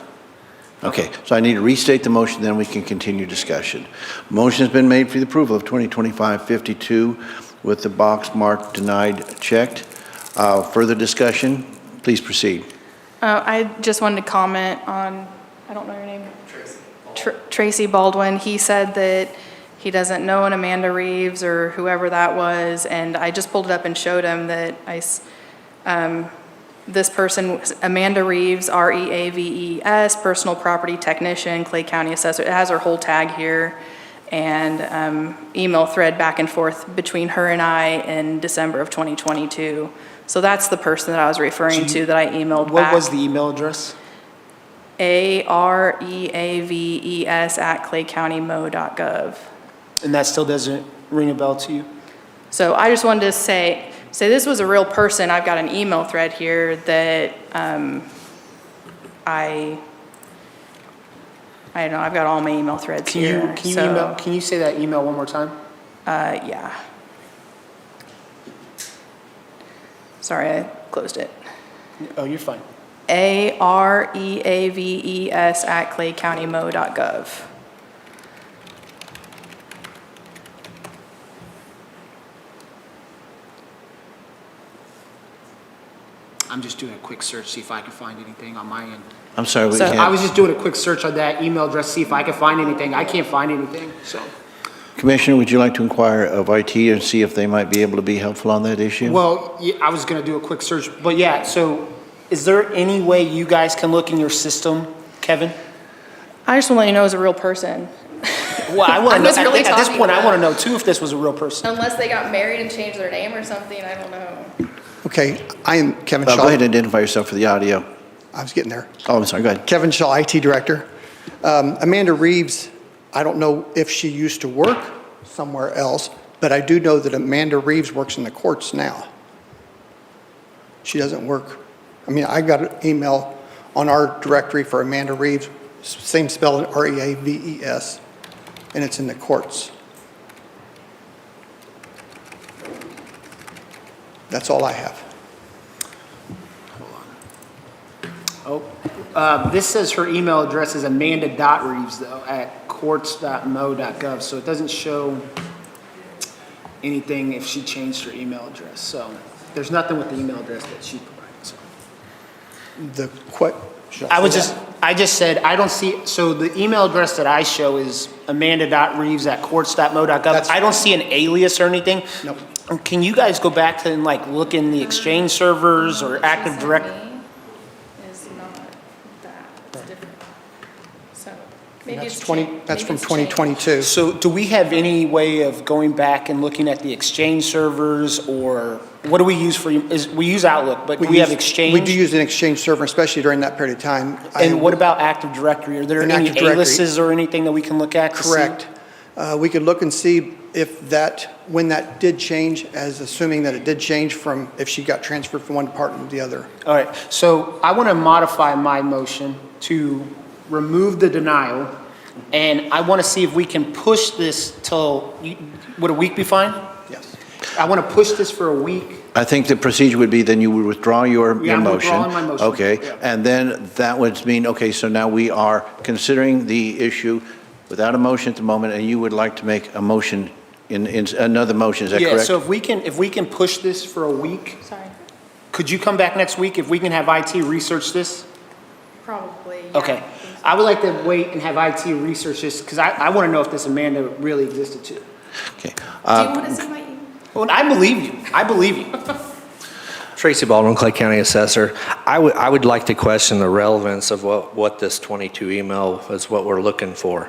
Okay, so I need to restate the motion, then we can continue discussion. Motion's been made for the approval of 2025-52 with the box marked denied checked. Further discussion, please proceed.
I just wanted to comment on, I don't know your name. Tracy Baldwin. He said that he doesn't know an Amanda Reeves or whoever that was, and I just pulled it up and showed him that this person, Amanda Reeves, R-E-A-V-E-S, personal property technician, Clay County assessor. It has her whole tag here, and email thread back and forth between her and I in December of 2022. So that's the person that I was referring to that I emailed back.
What was the email address?
areaves@claycountymo.gov.
And that still doesn't ring a bell to you?
So I just wanted to say this was a real person. I've got an email thread here that I don't know, I've got all my email threads here.
Can you say that email one more time?
Yeah. Sorry, I closed it.
Oh, you're fine.
areaves@claycountymo.gov.
I'm just doing a quick search, see if I can find anything on my end.
I'm sorry, we
So-
can't.
I was just doing a quick search on that email address, see if I could find anything. I can't find anything, so.
Commissioner, would you like to inquire of IT and see if they might be able to be helpful on that issue?
Well, yeah, I was gonna do a quick search, but yeah, so is there any way you guys can look in your system, Kevin?
I just want to let you know it was a real person.
Well, I wanna
I'm
know,
just really
at this
talking
point, I
about-
wanna know too if this was a real person.
Unless they got married and changed their name or something, I don't know.
Okay, I am Kevin Shaw.
Go ahead and identify yourself for the audio.
I was getting there.
Oh, I'm sorry, go ahead.
Kevin Shaw, IT Director. Amanda Reeves, I don't know if she used to work somewhere else, but I do know that Amanda Reeves works in the courts now. She doesn't work. I mean, I got an email on our directory for Amanda Reeves, same spelling, R-E-A-V-E-S, and it's in the courts. That's all I have.
Oh, this says her email address is amanda.reeves though, at courts.mo.gov, so it doesn't show anything if she changed her email address, so there's nothing with the email address that she provided, so. I just said, I don't see, so the email address that I show is amanda.reeves@courts.mo.gov. I don't see an alias or anything.
Nope.
Can you guys go back to and like look in the Exchange servers or Active Directory?
Is not that. It's different. So maybe
That's
it's
20.
changed.
That's
Maybe
from
it's changed.
2022.
So do we have any way of going back and looking at the Exchange servers, or what do we use for, we use Outlook, but do we have Exchange?
We do use an Exchange server, especially during that period of time.
And what about Active Directory? Are there
In
any
Active Directory.
aliases or anything that we can look at to see?
Correct. We could look and see if when that did change, as assuming that it did change from, if she got transferred from one department to the other.
All right, so I want to modify my motion to remove the denial, and I want to see if we can push this till, would a week be fine?
Yes.
I want to push this for a week.
I think the procedure would be then you would withdraw your
I'm
motion.
withdrawing my motion.
Okay,
Yeah.
and then that would mean, okay, so now we are considering the issue without a motion at the moment, and you would like to make a motion in another motion, is that correct?
Yeah, so if we can push this for a week,
Sorry.
could you come back next week if we can have IT research this?
Probably. Yeah.
Okay. I would like to wait and have IT research this, because I want to know if this Amanda really existed too.
Okay.
Do you want to see my email?
Well, I believe you. I believe you.
Tracy Baldwin, Clay County Assessor. I would like to question the relevance of what this 22 email is, what we're looking for.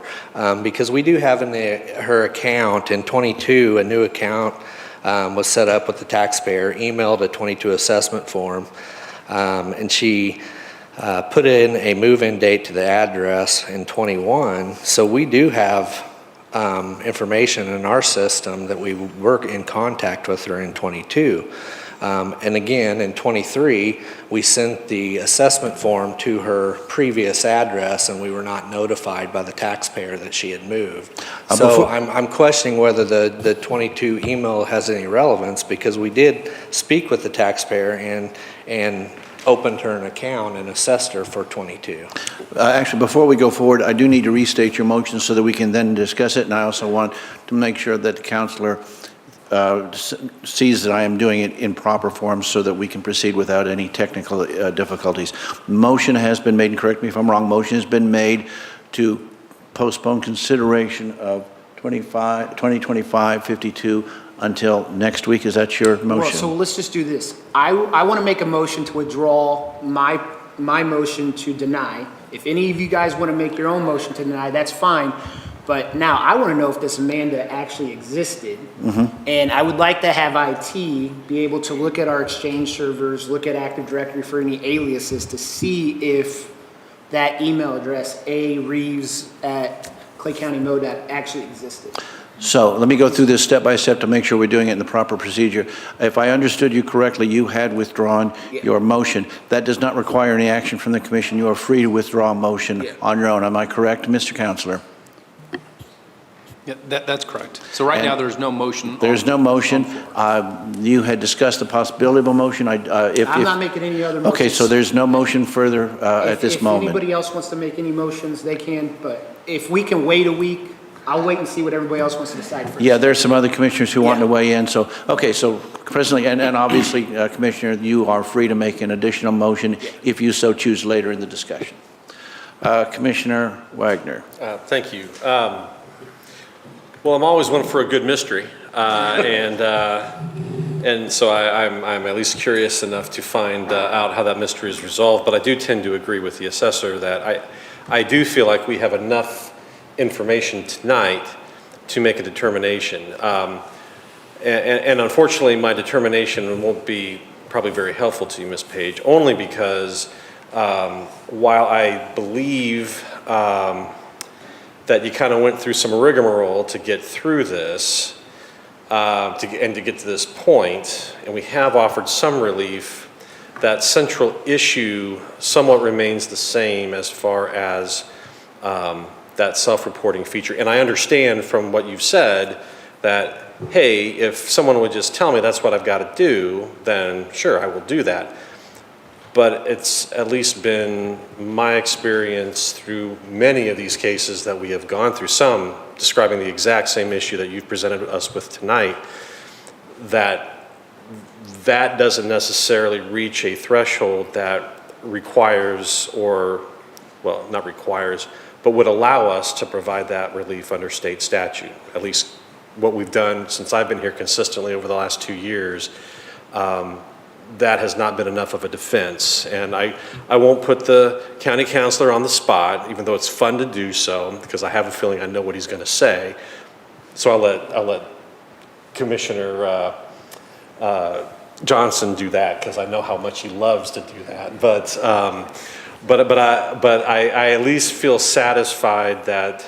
Because we do have in her account, in 22, a new account was set up with the taxpayer, emailed a 22 assessment form, and she put in a move-in date to the address in 21. So we do have information in our system that we were in contact with her in 22. And again, in '23, we sent the assessment form to her previous address, and we were not notified by the taxpayer that she had moved. So I'm questioning whether the 22 email has any relevance, because we did speak with the taxpayer and opened her an account and assessed her for 22.
Actually, before we go forward, I do need to restate your motion so that we can then discuss it, and I also want to make sure that the counselor sees that I am doing it in proper form so that we can proceed without any technical difficulties. Motion has been made, and correct me if I'm wrong, motion has been made to postpone consideration of 2025-52 until next week. Is that your motion?
Well, so let's just do this. I want to make a motion to withdraw my motion to deny. If any of you guys want to make your own motion to deny, that's fine. But now I want to know if this Amanda actually existed. And I would like to have IT be able to look at our Exchange servers, look at Active Directory for any aliases to see if that email address, areeves@claycountymo., actually existed.
So let me go through this step by step to make sure we're doing it in the proper procedure. If I understood you correctly, you had withdrawn your motion. That does not require any action from the commission. You are free to withdraw a motion on your own. Am I correct, Mr. Counselor?
Yeah, that's correct. So right now, there's no motion.
There's no motion. You had discussed the possibility of a motion.
I'm not making any other motions.
Okay, so there's no motion further at this moment.
If anybody else wants to make any motions, they can, but if we can wait a week, I'll wait and see what everybody else wants to decide first.
Yeah, there's some other commissioners who want to weigh in. So, okay, so presently, and obviously, Commissioner, you are free to make an additional motion if you so choose later in the discussion. Commissioner Wagner.
Thank you. Well, I'm always one for a good mystery, and so I'm at least curious enough to find out how that mystery is resolved. But I do tend to agree with the assessor that I do feel like we have enough information tonight to make a determination. And unfortunately, my determination won't be probably very helpful to you, Ms. Page, only because while I believe that you kind of went through some rigmarole to get through this and to get to this point, and we have offered some relief, that central issue somewhat remains the same as far as that self-reporting feature. And I understand from what you've said that, hey, if someone would just tell me that's what I've got to do, then sure, I will do that. But it's at least been my experience through many of these cases that we have gone through, some describing the exact same issue that you've presented us with tonight, that doesn't necessarily reach a threshold that requires, or, well, not requires, but would allow us to provide that relief under state statute. At least what we've done since I've been here consistently over the last 2 years, that has not been enough of a defense. And I won't put the county counselor on the spot, even though it's fun to do so, because I have a feeling I know what he's going to say. So I'll let Commissioner Johnson do that, because I know how much he loves to do that. But I at least feel satisfied that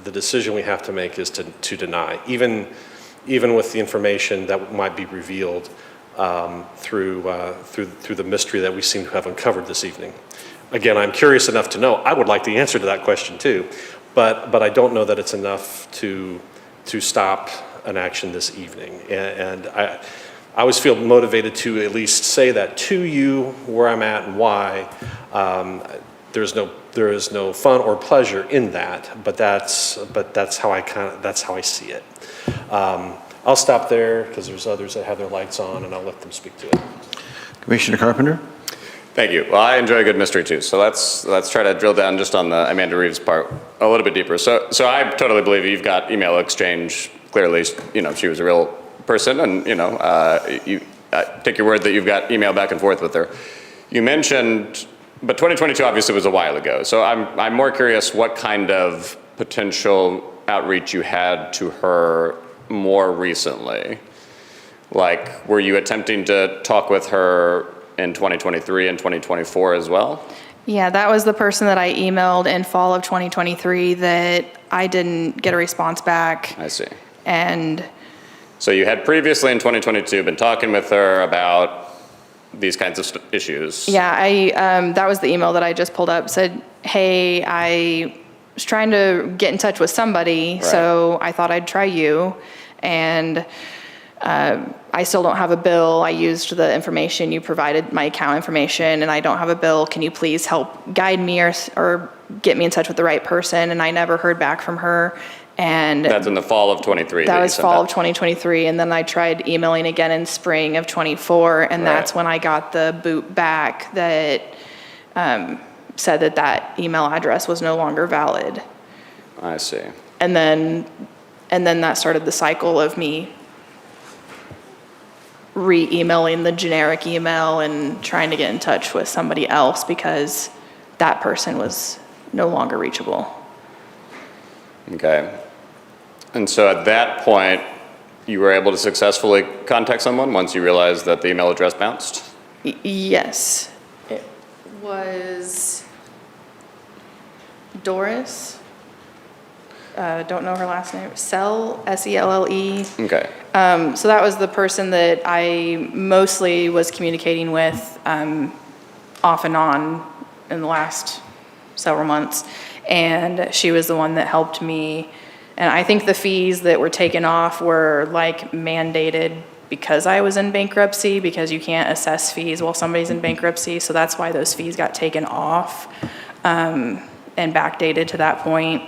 the decision we have to make is to deny, even with the information that might be revealed through the mystery that we seem to have uncovered this evening. Again, I'm curious enough to know. I would like the answer to that question too, but I don't know that it's enough to stop an action this evening. And I always feel motivated to at least say that to you, where I'm at and why. There is no fun or pleasure in that, but that's how I see it. I'll stop there because there's others that have their lights on, and I'll let them speak to it.
Commissioner Carpenter?
Thank you. Well, I enjoy a good mystery too. So let's try to drill down just on the Amanda Reeves part a little bit deeper. So I totally believe you've got email exchange. Clearly, she was a real person, and you take your word that you've got email back and forth with her. You mentioned, but 2022 obviously was a while ago. So I'm more curious what kind of potential outreach you had to her more recently. Like, were you attempting to talk with her in 2023 and 2024 as well?
Yeah, that was the person that I emailed in fall of 2023 that I didn't get a response back.
I see.
And
So you had previously in 2022 been talking with her about these kinds of issues.
Yeah, that was the email that I just pulled up, said, hey, I was trying to get in touch with somebody, so I thought I'd try you. And I still don't have a bill. I used the information you provided, my account information, and I don't have a bill. Can you please help guide me or get me in touch with the right person? And I never heard back from her. And
that's in the fall of 23.
That was fall of 2023. And then I tried emailing again in spring of 24. And that's when I got the boot back that said that that email address was no longer valid.
I see.
And then that started the cycle of me re-emailing the generic email and trying to get in touch with somebody else because that person was no longer reachable.
Okay. And so at that point, you were able to successfully contact someone once you realized that the email address bounced?
Yes. It was Doris. Don't know her last name. Selle, S-E-L-L-E.
Okay.
So that was the person that I mostly was communicating with off and on in the last several months. And she was the one that helped me. And I think the fees that were taken off were like mandated because I was in bankruptcy, because you can't assess fees while somebody's in bankruptcy. So that's why those fees got taken off and backdated to that point.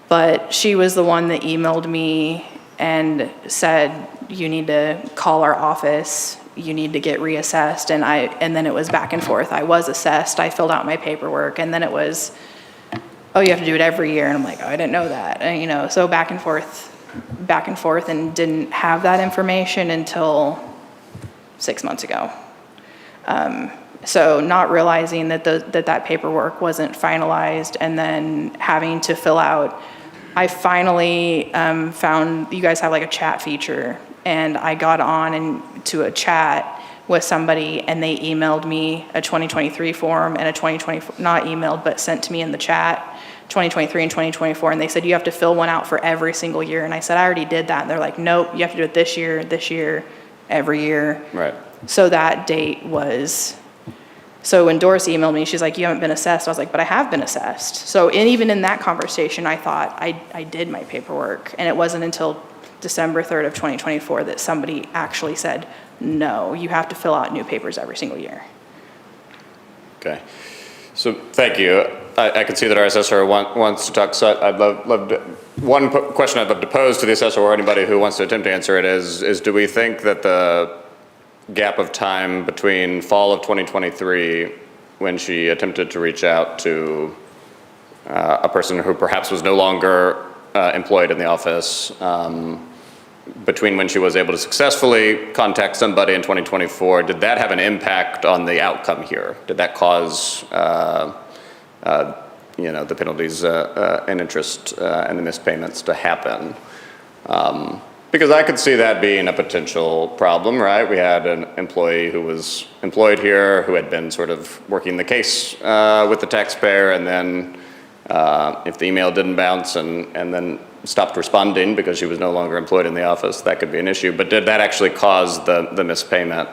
But she was the one that emailed me and said, you need to call our office, you need to get reassessed. And then it was back and forth. I was assessed, I filled out my paperwork, and then it was, oh, you have to do it every year. And I'm like, oh, I didn't know that. And, so back and forth, and didn't have that information until 6 months ago. So not realizing that that paperwork wasn't finalized, and then having to fill out, I finally found, you guys have like a chat feature, and I got on to a chat with somebody, and they emailed me a 2023 form and a 2024, not emailed, but sent to me in the chat, 2023 and 2024, and they said, you have to fill one out for every single year. And I said, I already did that. And they're like, nope, you have to do it this year, every year.
Right.
So that date was... So when Doris emailed me, she's like, you haven't been assessed. I was like, but I have been assessed. So even in that conversation, I thought I did my paperwork. And it wasn't until December 3rd of 2024 that somebody actually said, no, you have to fill out new papers every single year.
Okay. So thank you. I can see that our assessor wants to talk. So I'd love to, one question I'd love to pose to the assessor or anybody who wants to attempt to answer it is do we think that the gap of time between fall of 2023, when she attempted to reach out to a person who perhaps was no longer employed in the office, between when she was able to successfully contact somebody in 2024, did that have an impact on the outcome here? Did that cause the penalties and interest and the missed payments to happen? Because I could see that being a potential problem, right? We had an employee who was employed here who had been sort of working the case with the taxpayer, and then if the email didn't bounce and then stopped responding because she was no longer employed in the office, that could be an issue. But did that actually cause the missed payment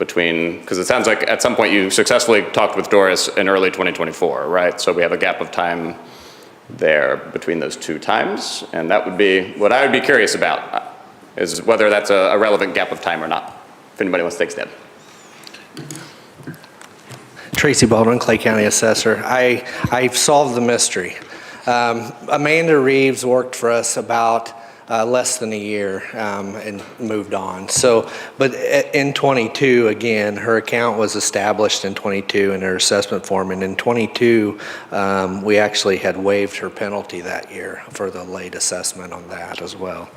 between, because it sounds like at some point you successfully talked with Doris in early 2024, right? So we have a gap of time there between those two times, and that would be what I would be curious about, is whether that's a relevant gap of time or not. If anybody wants to take a stab.
Tracy Baldwin, Clay County Assessor. I've solved the mystery. Amanda Reeves worked for us about less than a year and moved on. So, but in 22, again, her account was established in 22 in her assessment form, and in 22, we actually had waived her penalty that year for the late assessment on that as well.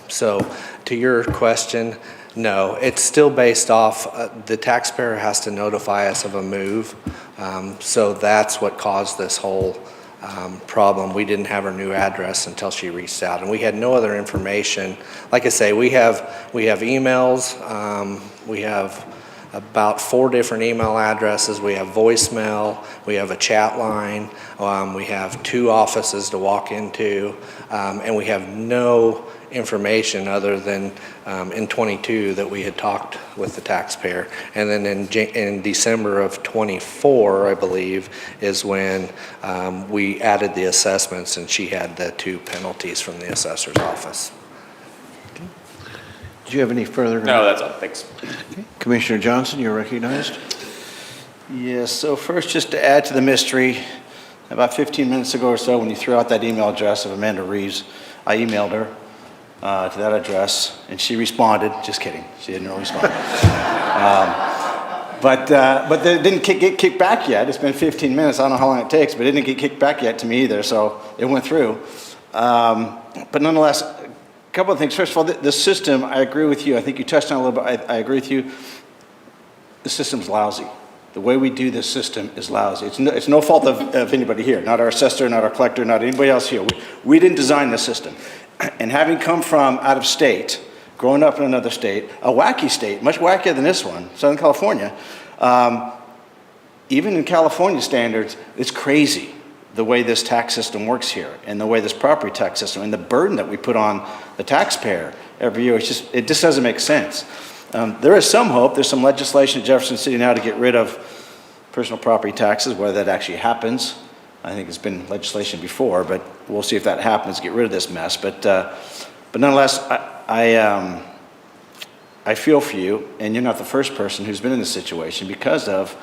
So to your question, no, it's still based off, the taxpayer has to notify us of a move. So that's what caused this whole problem. We didn't have her new address until she reached out, and we had no other information. Like I say, we have emails, we have about 4 different email addresses, we have voicemail, we have a chat line, we have 2 offices to walk into, and we have no information other than in '22 that we had talked with the taxpayer. And then in December of '24, I believe, is when we added the assessments and she had the 2 penalties from the assessor's office.
Do you have any further?
No, that's all. Thanks.
Commissioner Johnson, you're recognized.
Yes, so first, just to add to the mystery, about 15 minutes ago or so, when you threw out that email address of Amanda Reeves, I emailed her to that address, and she responded. Just kidding, she didn't really respond. But they didn't get kicked back yet. It's been 15 minutes. I don't know how long it takes, but it didn't get kicked back yet to me either, so it went through. But nonetheless, a couple of things. First of all, the system, I agree with you. I think you touched on it a little bit. I agree with you. The system's lousy. The way we do this system is lousy. It's no fault of anybody here, not our assessor, not our collector, not anybody else here. We didn't design this system. And having come from out of state, growing up in another state, a wacky state, much wackier than this one, Southern California, even in California standards, it's crazy the way this tax system works here and the way this property tax system and the burden that we put on the taxpayer every year. It just doesn't make sense. There is some hope. There's some legislation in Jefferson City now to get rid of personal property taxes, whether that actually happens. I think it's been legislation before, but we'll see if that happens, get rid of this mess. But nonetheless, I feel for you, and you're not the first person who's been in this situation because of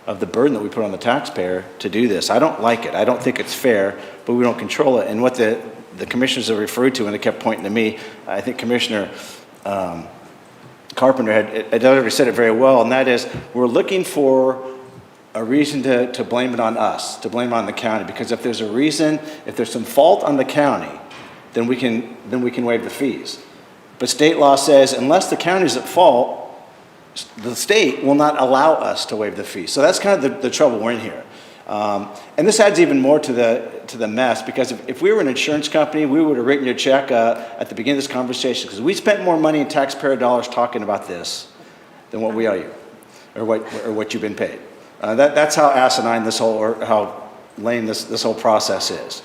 the burden that we put on the taxpayer to do this. I don't like it. I don't think it's fair, but we don't control it. And what the commissioners have referred to, and they kept pointing to me, I think Commissioner Carpenter had already said it very well, and that is we're looking for a reason to blame it on us, to blame it on the county, because if there's a reason, if there's some fault on the county, then we can waive the fees. But state law says unless the county's at fault, the state will not allow us to waive the fees. So that's kind of the trouble we're in here. And this adds even more to the mess, because if we were an insurance company, we would have written you a check at the beginning of this conversation, because we spent more money in taxpayer dollars talking about this than what we owe you, or what you've been paid. That's how asinine this whole, or how lame this whole process is.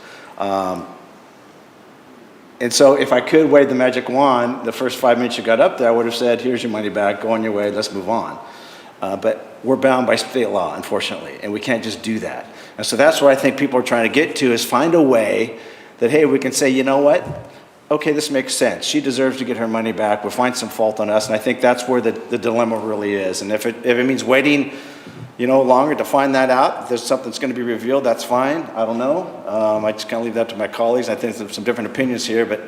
And so if I could wave the magic wand, the first 5 minutes you got up there, I would have said, here's your money back, go on your way, let's move on. But we're bound by state law, unfortunately, and we can't just do that. And so that's what I think people are trying to get to, is find a way that, hey, we can say, you know what? Okay, this makes sense. She deserves to get her money back. We'll find some fault on us, and I think that's where the dilemma really is. And if it means waiting, longer to find that out, if there's something that's going to be revealed, that's fine. I don't know. I just kind of leave that to my colleagues. I think there's some different opinions here, but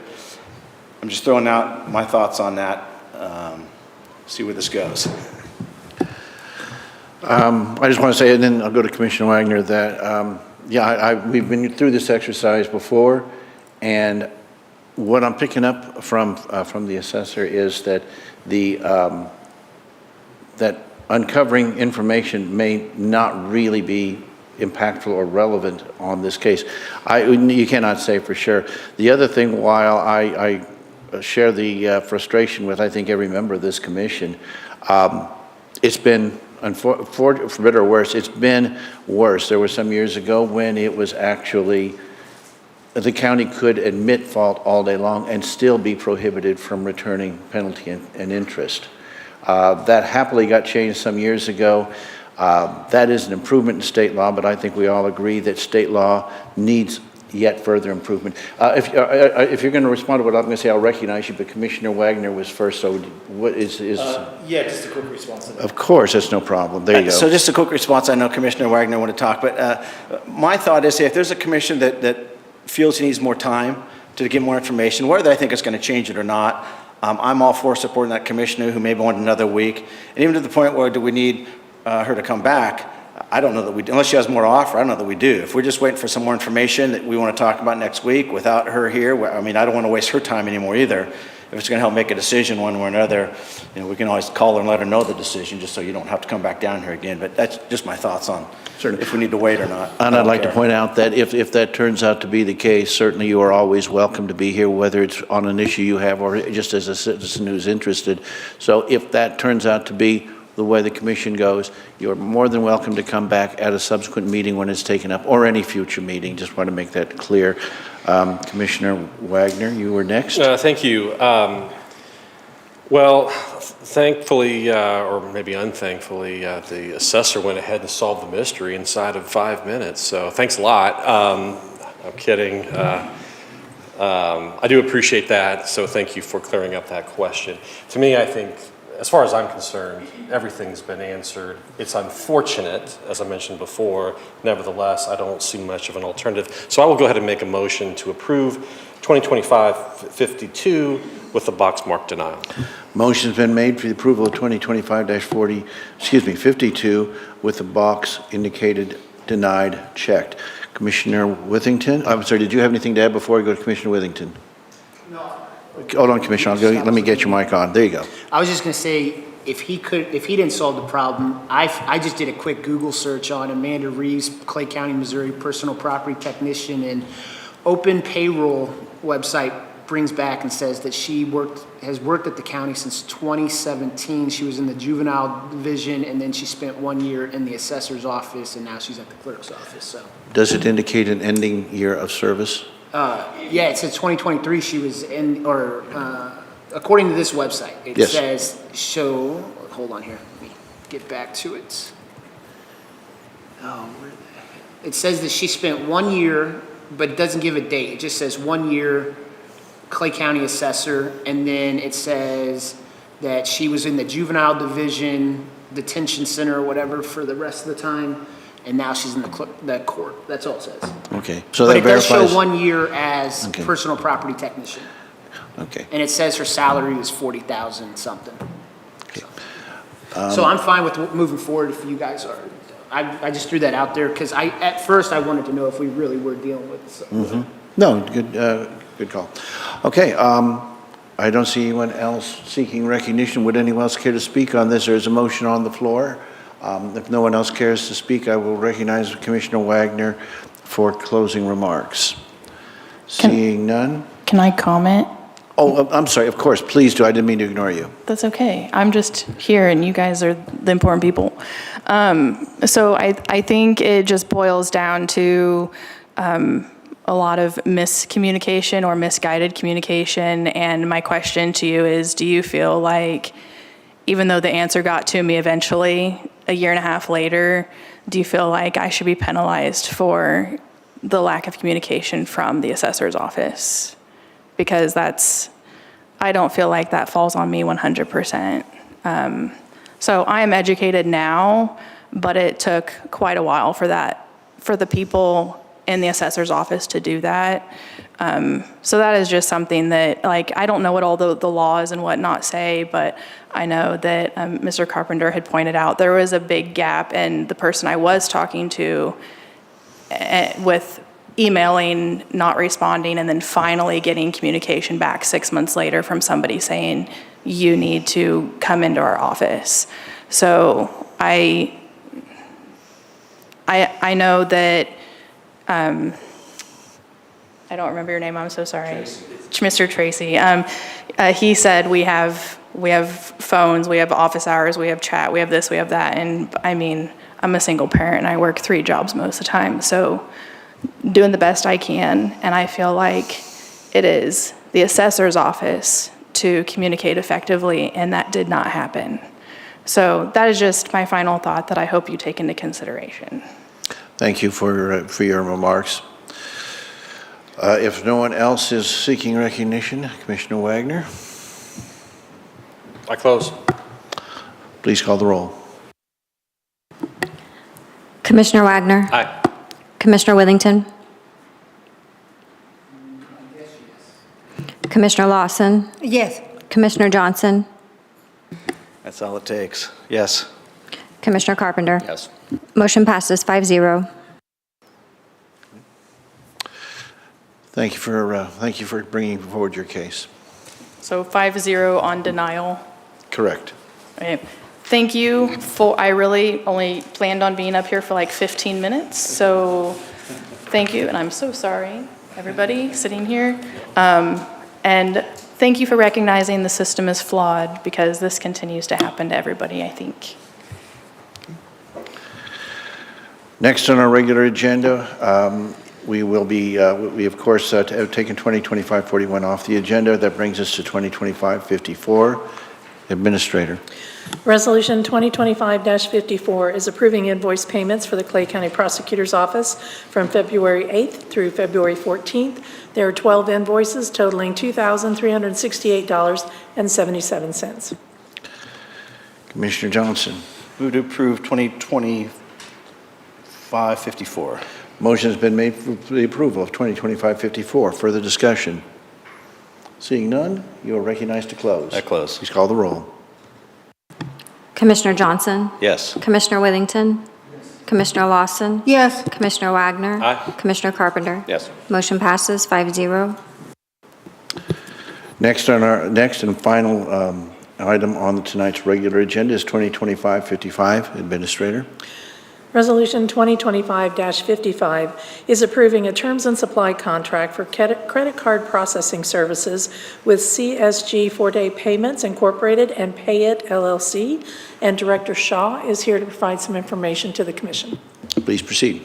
I'm just throwing out my thoughts on that. See where this goes.
I just want to say, and then I'll go to Commissioner Wagner, that, we've been through this exercise before, and what I'm picking up from the assessor is that that uncovering information may not really be impactful or relevant on this case. You cannot say for sure. The other thing, while I share the frustration with, I think, every member of this commission, it's been, for better or worse, it's been worse. There were some years ago when it was actually, the county could admit fault all day long and still be prohibited from returning penalty and interest. That happily got changed some years ago. That is an improvement in state law, but I think we all agree that state law needs yet further improvement. If you're going to respond to what I'm going to say, I'll recognize you, but Commissioner Wagner was first, so what is...
Yeah, just a quick response.
Of course, that's no problem. There you go.
So just a quick response. I know Commissioner Wagner want to talk, but my thought is, if there's a commission that feels he needs more time to get more information, whether I think it's going to change it or not, I'm all for supporting that commissioner who maybe wanted another week. And even to the point where, do we need her to come back? I don't know that we do. Unless she has more to offer, I don't know that we do. If we're just waiting for some more information that we want to talk about next week without her here, I mean, I don't want to waste her time anymore either. If it's going to help make a decision one way or another, we can always call her and let her know the decision, just so you don't have to come back down here again. But that's just my thoughts on if we need to wait or not.
And I'd like to point out that if that turns out to be the case, certainly you are always welcome to be here, whether it's on an issue you have or just as a citizen who's interested. So if that turns out to be the way the commission goes. You're more than welcome to come back at a subsequent meeting when it's taken up, or any future meeting. Just want to make that clear. Commissioner Wagner, you were next.
Thank you. Well, thankfully, or maybe unthankfully, the assessor went ahead and solved the mystery inside of 5 minutes. So thanks a lot. I'm kidding. I do appreciate that. So thank you for clearing up that question. To me, I think, as far as I'm concerned, everything's been answered. It's unfortunate, as I mentioned before. Nevertheless, I don't see much of an alternative. So I will go ahead and make a motion to approve 2025-52 with the box mark denial.
Motion's been made for the approval of 52 with the box indicated denied, checked. Commissioner Withington, I'm sorry, did you have anything to add before I go to Commissioner Withington?
No.
Hold on, Commissioner, let me get your mic on. There you go.
I was just going to say, if he didn't solve the problem, I just did a quick Google search on Amanda Reeves, Clay County, Missouri, personal property technician, and Open Payroll website brings back and says that she has worked at the county since 2017. She was in the juvenile division, and then she spent 1 year in the assessor's office, and now she's at the clerk's office. So,
Does it indicate an ending year of service?
yeah, it says 2023 she was in, or according to this website, it
Yes.
says, hold on here, let me get back to it. It says that she spent 1 year, but it doesn't give a date. It just says 1 year Clay County assessor, and then it says that she was in the juvenile division, detention center or whatever for the rest of the time, and now she's in the court. That's all it says.
Okay. So
But
that
it does
verifies.
show 1 year as
Okay.
personal property technician.
Okay.
And it says her salary was 40,000 something. So I'm fine with moving forward if you guys are. I just threw that out there because at first I wanted to know if we really were dealing with it.
No, good call. Okay, I don't see anyone else seeking recognition. Would anyone else care to speak on this? There is a motion on the floor. If no one else cares to speak, I will recognize Commissioner Wagner for closing remarks. Seeing none?
Can I comment?
Oh, I'm sorry, of course, please do. I didn't mean to ignore you.
That's okay. I'm just here and you guys are the important people. So I think it just boils down to a lot of miscommunication or misguided communication. And my question to you is, do you feel like, even though the answer got to me eventually, a year and a half later, do you feel like I should be penalized for the lack of communication from the assessor's office? Because I don't feel like that falls on me 100%. So I am educated now, but it took quite a while for the people in the assessor's office to do that. So that is just something that, like, I don't know what all the laws and whatnot say, but I know that Mr. Carpenter had pointed out there was a big gap in the person I was talking to with emailing, not responding, and then finally getting communication back 6 months later from somebody saying, you need to come into our office. So I know that, I don't remember your name, I'm so sorry. Mr. Tracy. He said we have phones, we have office hours, we have chat, we have this, we have that. And I mean, I'm a single parent and I work 3 jobs most of the time. So doing the best I can. And I feel like it is the assessor's office to communicate effectively, and that did not happen. So that is just my final thought that I hope you take into consideration.
Thank you for your remarks. If no one else is seeking recognition, Commissioner Wagner,
I close.
please call the roll.
Commissioner Wagner.
Aye.
Commissioner Withington. Commissioner Lawson.
Yes.
Commissioner Johnson.
That's all it takes. Yes.
Commissioner Carpenter.
Yes.
Motion passes 5-0.
Thank you for bringing forward your case.
So 5-0 on denial.
Correct.
Right. Thank you I really only planned on being up here for like 15 minutes, so thank you, and I'm so sorry, everybody sitting here. And thank you for recognizing the system is flawed, because this continues to happen to everybody, I think.
Next on our regular agenda, we will be, we of course have taken 2025-41 off the agenda. That brings us to 2025-54. Administrator.
Resolution 2025-54 is approving invoice payments for the Clay County Prosecutor's Office from February 8th through February 14th. There are 12 invoices totaling $2,368.77.
Commissioner Johnson.
Move to approve 2025-54.
Motion has been made for the approval of 2025-54. Further discussion? Seeing none, you are recognized to close.
I close.
Please call the roll.
Commissioner Johnson?
Yes.
Commissioner Withington? Commissioner Lawson?
Yes.
Commissioner Wagner?
Aye.
Commissioner Carpenter?
Yes.
Motion passes 5-0.
Next on our next and final item on tonight's regular agenda is 2025-55. Administrator.
Resolution 2025-55 is approving a terms and supply contract for credit card processing services with CSG Forte Payments Incorporated and Pay It LLC, and Director Shaw is here to provide some information to the Commission.
Please proceed.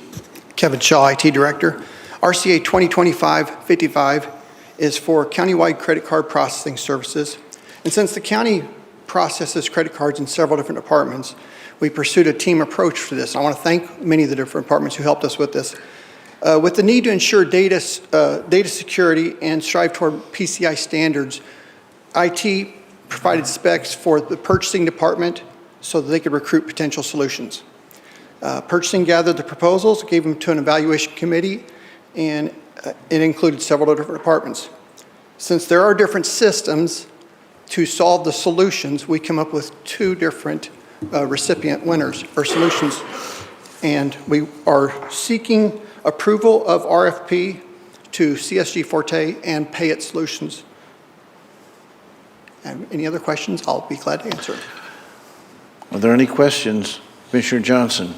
Kevin Shaw, IT Director. RCA 2025-55 is for countywide credit card processing services. And since the county processes credit cards in several different departments, we pursued a team approach for this. I want to thank many of the different departments who helped us with this. With the need to ensure data security and strive toward PCI standards, IT provided specs for the purchasing department so that they could recruit potential solutions. Purchasing gathered the proposals, gave them to an evaluation committee, and it included several different departments. Since there are different systems to solve the solutions, we come up with two different recipient winners or solutions, and we are seeking approval of RFP to CSG Forte and Pay It Solutions. And any other questions, I'll be glad to answer.
Are there any questions? Commissioner Johnson.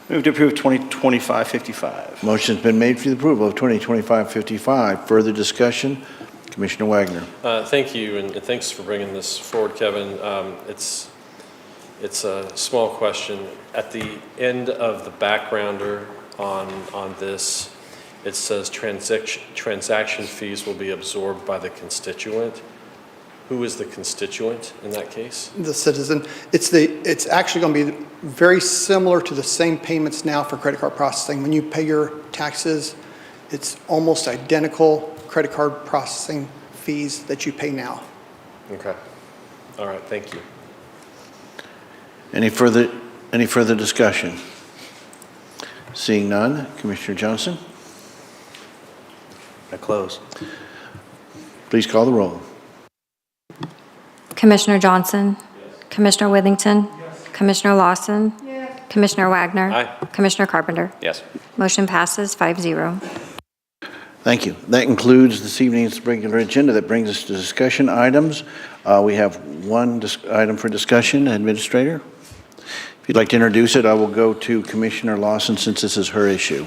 Move to approve 2025-55.
Motion's been made for the approval of 2025-55. Further discussion? Commissioner Wagner.
Thank you, and thanks for bringing this forward, Kevin. It's a small question. At the end of the backgrounder on this, it says transaction fees will be absorbed by the constituent. Who is the constituent in that case?
The citizen. It's actually going to be very similar to the same payments now for credit card processing. When you pay your taxes, it's almost identical credit card processing fees that you pay now.
Okay. All right. Thank you.
Any further discussion? Seeing none, Commissioner Johnson.
I close.
Please call the roll.
Commissioner Johnson? Yes. Commissioner Withington? Yes. Commissioner Lawson? Yes. Commissioner Wagner?
Aye.
Commissioner Carpenter?
Yes.
Motion passes 5-0.
Thank you. That concludes this evening's regular agenda. That brings us to discussion items. We have one item for discussion. Administrator, if you'd like to introduce it, I will go to Commissioner Lawson since this is her issue.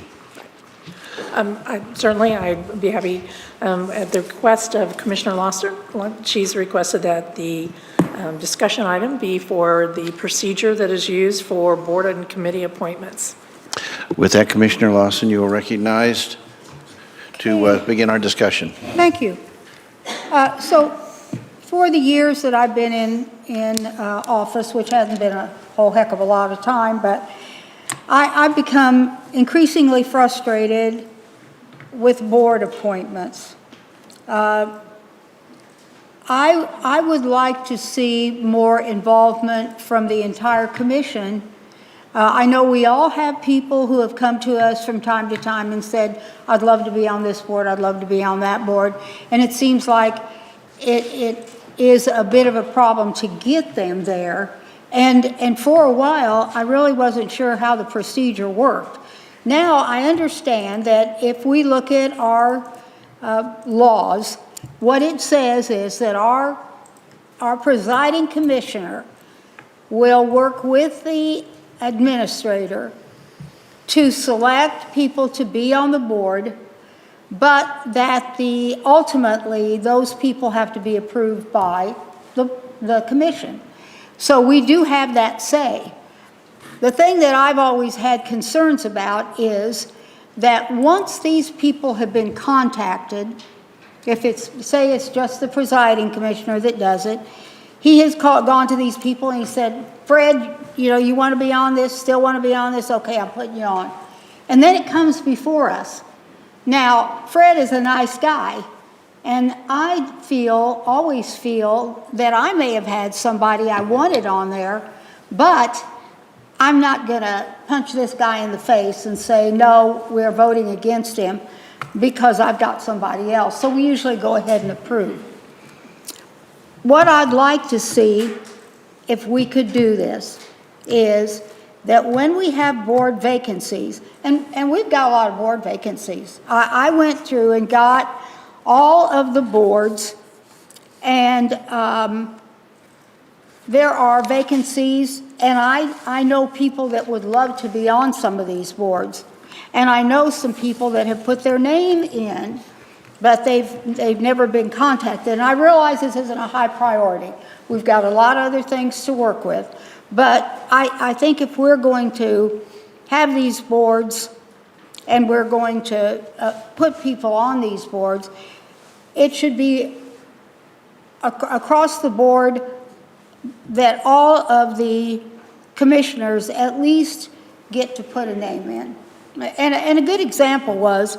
I'd be happy. At the request of Commissioner Lawson, she's requested that the discussion item be for the procedure that is used for board and committee appointments.
With that, Commissioner Lawson, you are recognized to begin our discussion.
Thank you. So for the years that I've been in office, which hasn't been a whole heck of a lot of time, but I've become increasingly frustrated with board appointments. I would like to see more involvement from the entire commission. I know we all have people who have come to us from time to time and said, I'd love to be on this board, I'd love to be on that board. And it seems like it is a bit of a problem to get them there. And for a while, I really wasn't sure how the procedure worked. Now I understand that if we look at our laws, what it says is that our presiding commissioner will work with the administrator to select people to be on the board, but that ultimately those people have to be approved by the commission. So we do have that say. The thing that I've always had concerns about is that once these people have been contacted, if it's, say it's just the presiding commissioner that does it, he has gone to these people and he said, Fred, you know, you want to be on this, still want to be on this? Okay, I'm putting you on. And then it comes before us. Now, Fred is a nice guy, and I always feel that I may have had somebody I wanted on there, but I'm not going to punch this guy in the face and say, no, we're voting against him because I've got somebody else. So we usually go ahead and approve. What I'd like to see, if we could do this, is that when we have board vacancies, and we've got a lot of board vacancies. I went through and got all of the boards, and there are vacancies, and I know people that would love to be on some of these boards. And I know some people that have put their name in, but they've never been contacted. And I realize this isn't a high priority. We've got a lot of other things to work with. But I think if we're going to have these boards and we're going to put people on these boards, it should be across the board that all of the commissioners at least get to put a name in. And a good example was,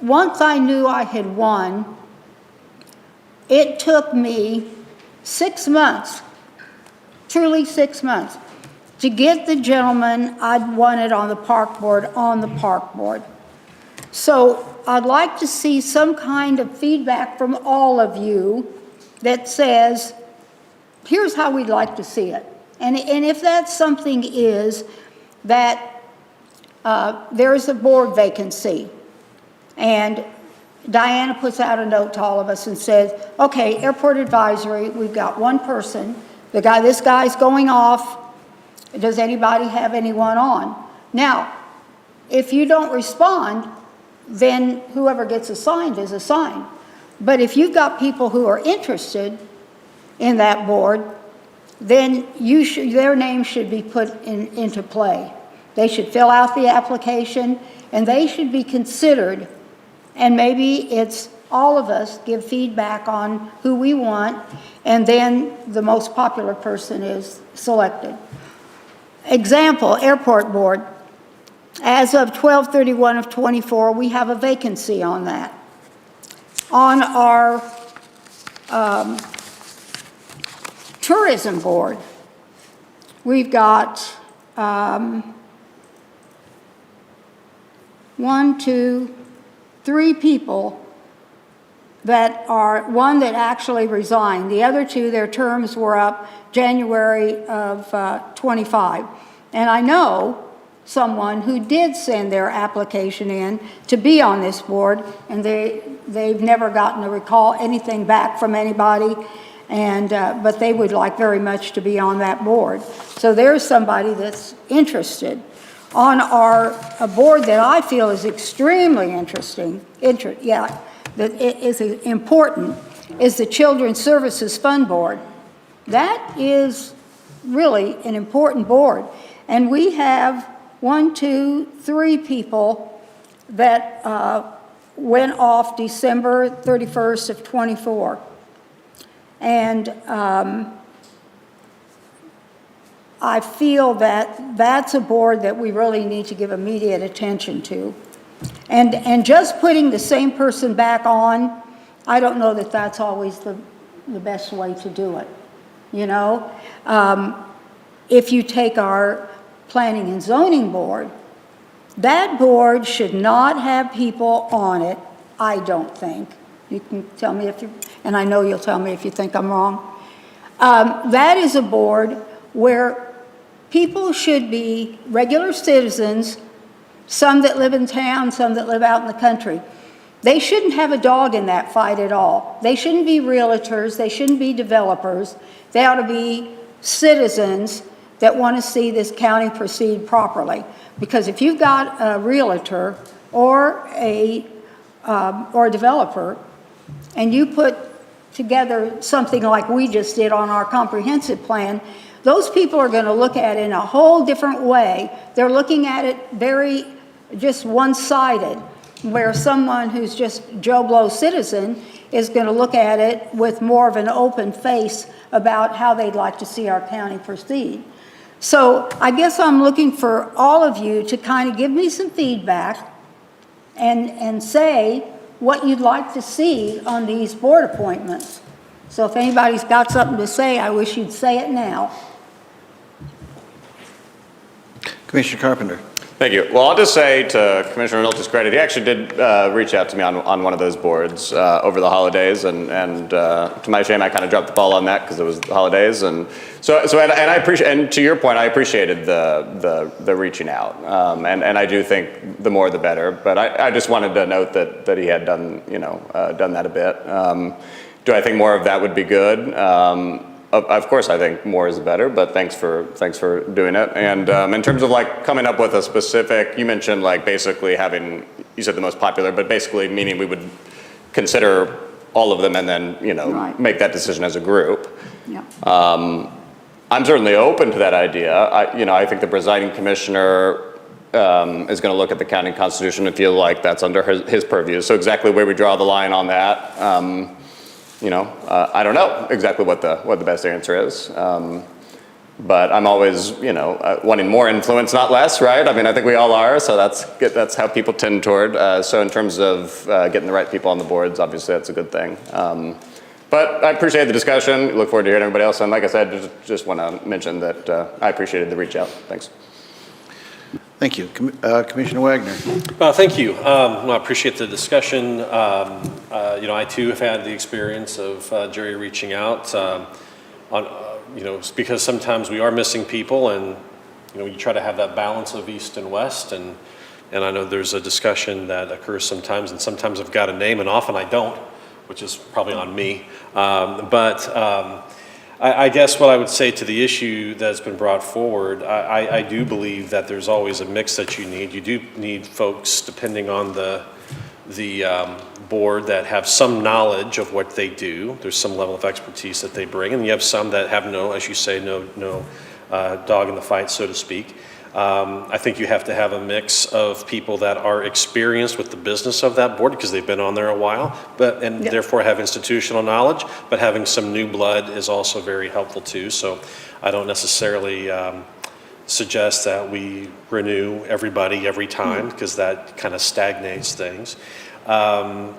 once I knew I had won, it took me 6 months, truly 6 months, to get the gentleman I'd wanted on the park board on the park board. So I'd like to see some kind of feedback from all of you that says, here's how we'd like to see it. And if that something is that there's a board vacancy, and Diana puts out a note to all of us and says, okay, airport advisory, we've got one person. This guy's going off. Does anybody have anyone on? Now, if you don't respond, then whoever gets assigned is assigned. But if you've got people who are interested in that board, then their name should be put into play. They should fill out the application, and they should be considered. And maybe it's all of us give feedback on who we want, and then the most popular person is selected. Example, airport board. As of 12/31 of 24, we have a vacancy on that. On our tourism board, we've got 1, 2, 3 people that are, one that actually resigned. The other 2, their terms were up January of 25. And I know someone who did send their application in to be on this board, and they've never gotten a recall, anything back from anybody, and but they would like very much to be on that board. So there's somebody that's interested. On a board that I feel is extremely that is important, is the Children's Services Fund Board. That is really an important board. And we have 1, 2, 3 people that went off December 31st of 24. And I feel that that's a board that we really need to give immediate attention to. And just putting the same person back on, I don't know that that's always the best way to do it, you know? If you take our Planning and Zoning Board, that board should not have people on it, I don't think. You can tell me if you, and I know you'll tell me if you think I'm wrong. That is a board where people should be regular citizens, some that live in town, some that live out in the country. They shouldn't have a dog in that fight at all. They shouldn't be realtors, they shouldn't be developers. They ought to be citizens that want to see this county proceed properly. Because if you've got a realtor or a developer, and you put together something like we just did on our comprehensive plan, those people are going to look at it in a whole different way. They're looking at it very just one-sided, where someone who's just Joe Blow citizen is going to look at it with more of an open face about how they'd like to see our county proceed. So I guess I'm looking for all of you to kind of give me some feedback and say what you'd like to see on these board appointments. So if anybody's got something to say, I wish you'd say it now.
Commissioner Carpenter.
Thank you. Well, I'll just say to Commissioner Nolte's credit, he actually did reach out to me on one of those boards over the holidays, and to my shame, I kind of dropped the ball on that because it was the holidays, and I appreciate, and to your point, I appreciated the reaching out, and I do think the more the better. But I just wanted to note that he had done that a bit. Do I think more of that would be good? Of course, I think more is better, but thanks for doing it. And in terms of like coming up with a specific, you mentioned like basically having, you said the most popular, but basically meaning we would consider all of them and then,
Right.
make that decision as a group.
Yeah.
I'm certainly open to that idea. I think the presiding commissioner is going to look at the county constitution and feel like that's under his purview. So exactly where we draw the line on that, I don't know exactly what the best answer is. But I'm always, wanting more influence, not less, right? I mean, I think we all are, so that's how people tend toward. So in terms of getting the right people on the boards, obviously that's a good thing. But I appreciate the discussion. Look forward to hearing everybody else. And like I said, just want to mention that I appreciated the reach out. Thanks.
Thank you. Commissioner Wagner.
Thank you. I appreciate the discussion. I too have had the experience of Jerry reaching out it's because sometimes we are missing people, and you try to have that balance of east and west, and I know there's a discussion that occurs sometimes, and sometimes I've got a name, and often I don't, which is probably on me. I guess what I would say to the issue that's been brought forward, I do believe that there's always a mix that you need. You do need folks, depending on the board, that have some knowledge of what they do. There's some level of expertise that they bring, and you have some that have no, as you say, no dog in the fight, so to speak. I think you have to have a mix of people that are experienced with the business of that board because they've been on there a while, therefore have institutional knowledge, but having some new blood is also very helpful too. So I don't necessarily suggest that we renew everybody every time because that kind of stagnates things. I'm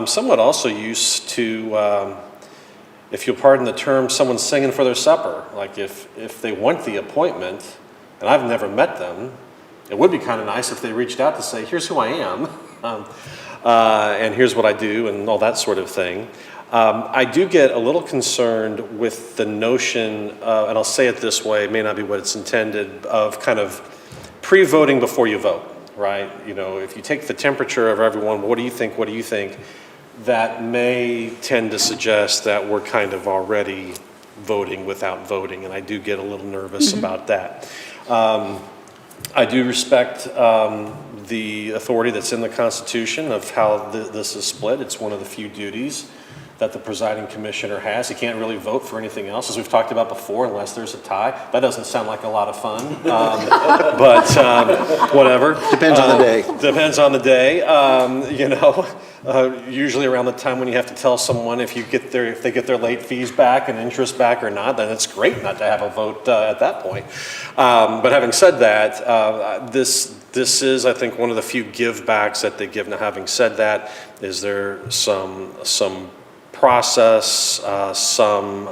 somewhat also used to, if you'll pardon the term, someone singing for their supper. Like if they want the appointment, and I've never met them, it would be kind of nice if they reached out to say, here's who I am, and here's what I do, and all that sort of thing. I do get a little concerned with the notion, and I'll say it this way, it may not be what it's intended, of kind of pre-voting before you vote, right? If you take the temperature of everyone, what do you think? That may tend to suggest that we're kind of already voting without voting, and I do get a little nervous about that. I do respect the authority that's in the Constitution of how this is split. It's one of the few duties that the presiding commissioner has. He can't really vote for anything else, as we've talked about before, unless there's a tie. That doesn't sound like a lot of fun, but whatever.
Depends on the day.
Depends on the day. Usually around the time when you have to tell someone if they get their late fees back and interest back or not, then it's great not to have a vote at that point. But having said that, this is, I think, one of the few give backs that they give. Now, having said that, is there some process, some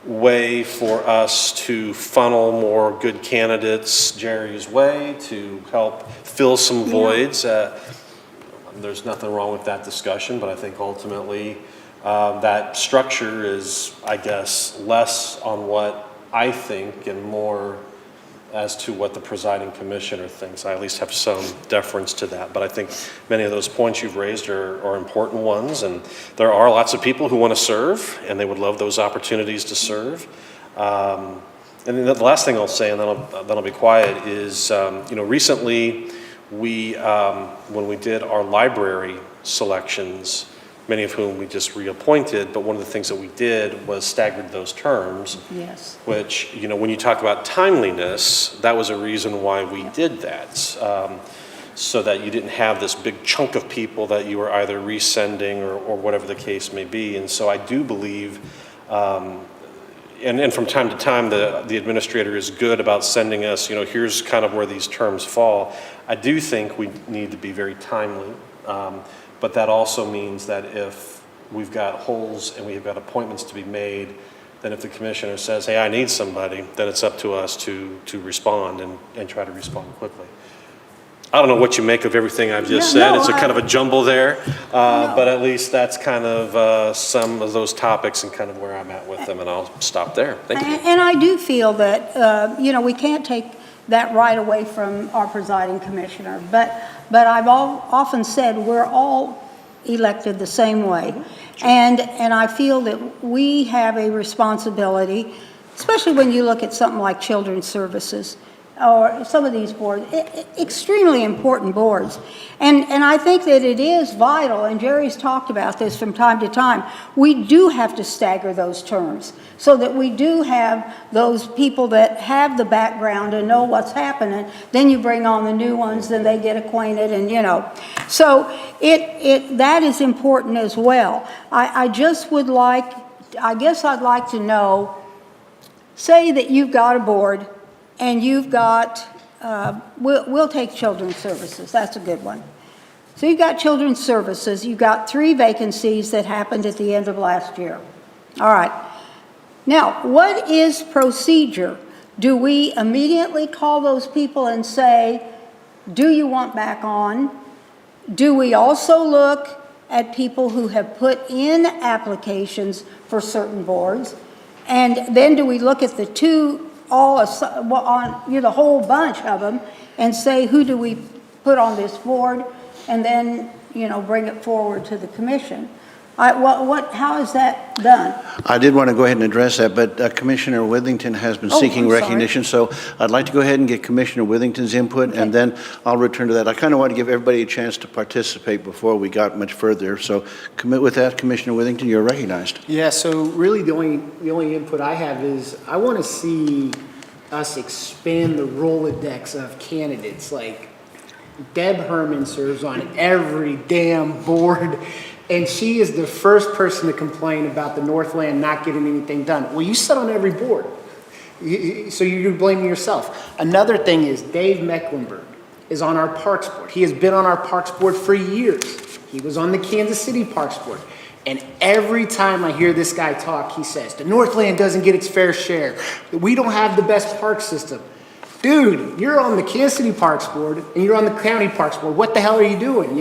way for us to funnel more good candidates Jerry's way to help fill some voids? There's nothing wrong with that discussion, but I think ultimately that structure is, I guess, less on what I think and more as to what the presiding commissioner thinks. I at least have some deference to that, but I think many of those points you've raised are important ones, and there are lots of people who want to serve, and they would love those opportunities to serve. And then the last thing I'll say, and then I'll be quiet, is recently we, when we did our library selections, many of whom we just reappointed, but one of the things that we did was staggered those terms,
Yes.
which, when you talk about timeliness, that was a reason why we did that. So that you didn't have this big chunk of people that you were either resending or whatever the case may be. And so I do believe, and from time to time, the administrator is good about sending us, here's kind of where these terms fall. I do think we need to be very timely, but that also means that if we've got holes and we've got appointments to be made, then if the commissioner says, hey, I need somebody, then it's up to us to respond and try to respond quickly. I don't know what you make of everything I've just said. It's a kind of a jumble there, but at least that's kind of some of those topics and kind of where I'm at with them, and I'll stop there. Thank you.
And I do feel that, we can't take that right away from our presiding commissioner, but I've often said we're all elected the same way. And I feel that we have a responsibility, especially when you look at something like Children's Services, or some of these boards, extremely important boards. And I think that it is vital, and Jerry's talked about this from time to time, we do have to stagger those terms so that we do have those people that have the background and know what's happening. Then you bring on the new ones, then they get acquainted, and So that is important as well. I just would like, I guess I'd like to know, say that you've got a board and you've got, we'll take Children's Services, that's a good one. So you've got Children's Services, you've got 3 vacancies that happened at the end of last year. All right. Now, what is procedure? Do we immediately call those people and say, do you want back on? Do we also look at people who have put in applications for certain boards? And then do we look at the two the whole bunch of them and say, who do we put on this board, and then, bring it forward to the commission? How is that done?
I did want to go ahead and address that, but Commissioner Withington has been seeking recognition, so I'd like to go ahead and get Commissioner Withington's input, and then I'll return to that. I kind of want to give everybody a chance to participate before we got much further, so with that, Commissioner Withington, you're recognized.
Yeah, so really the only input I have is I want to see us expand the Rolodex of candidates. Like Deb Herman serves on every damn board, and she is the first person to complain about the Northland not getting anything done. Well, you sit on every board, so you're blaming yourself. Another thing is Dave Mecklenburg is on our Parks Board. He has been on our Parks Board for years. He was on the Kansas City Parks Board. And every time I hear this guy talk, he says, the Northland doesn't get its fair share. We don't have the best park system. Dude, you're on the Kansas City Parks Board and you're on the County Parks Board. What the hell are you doing,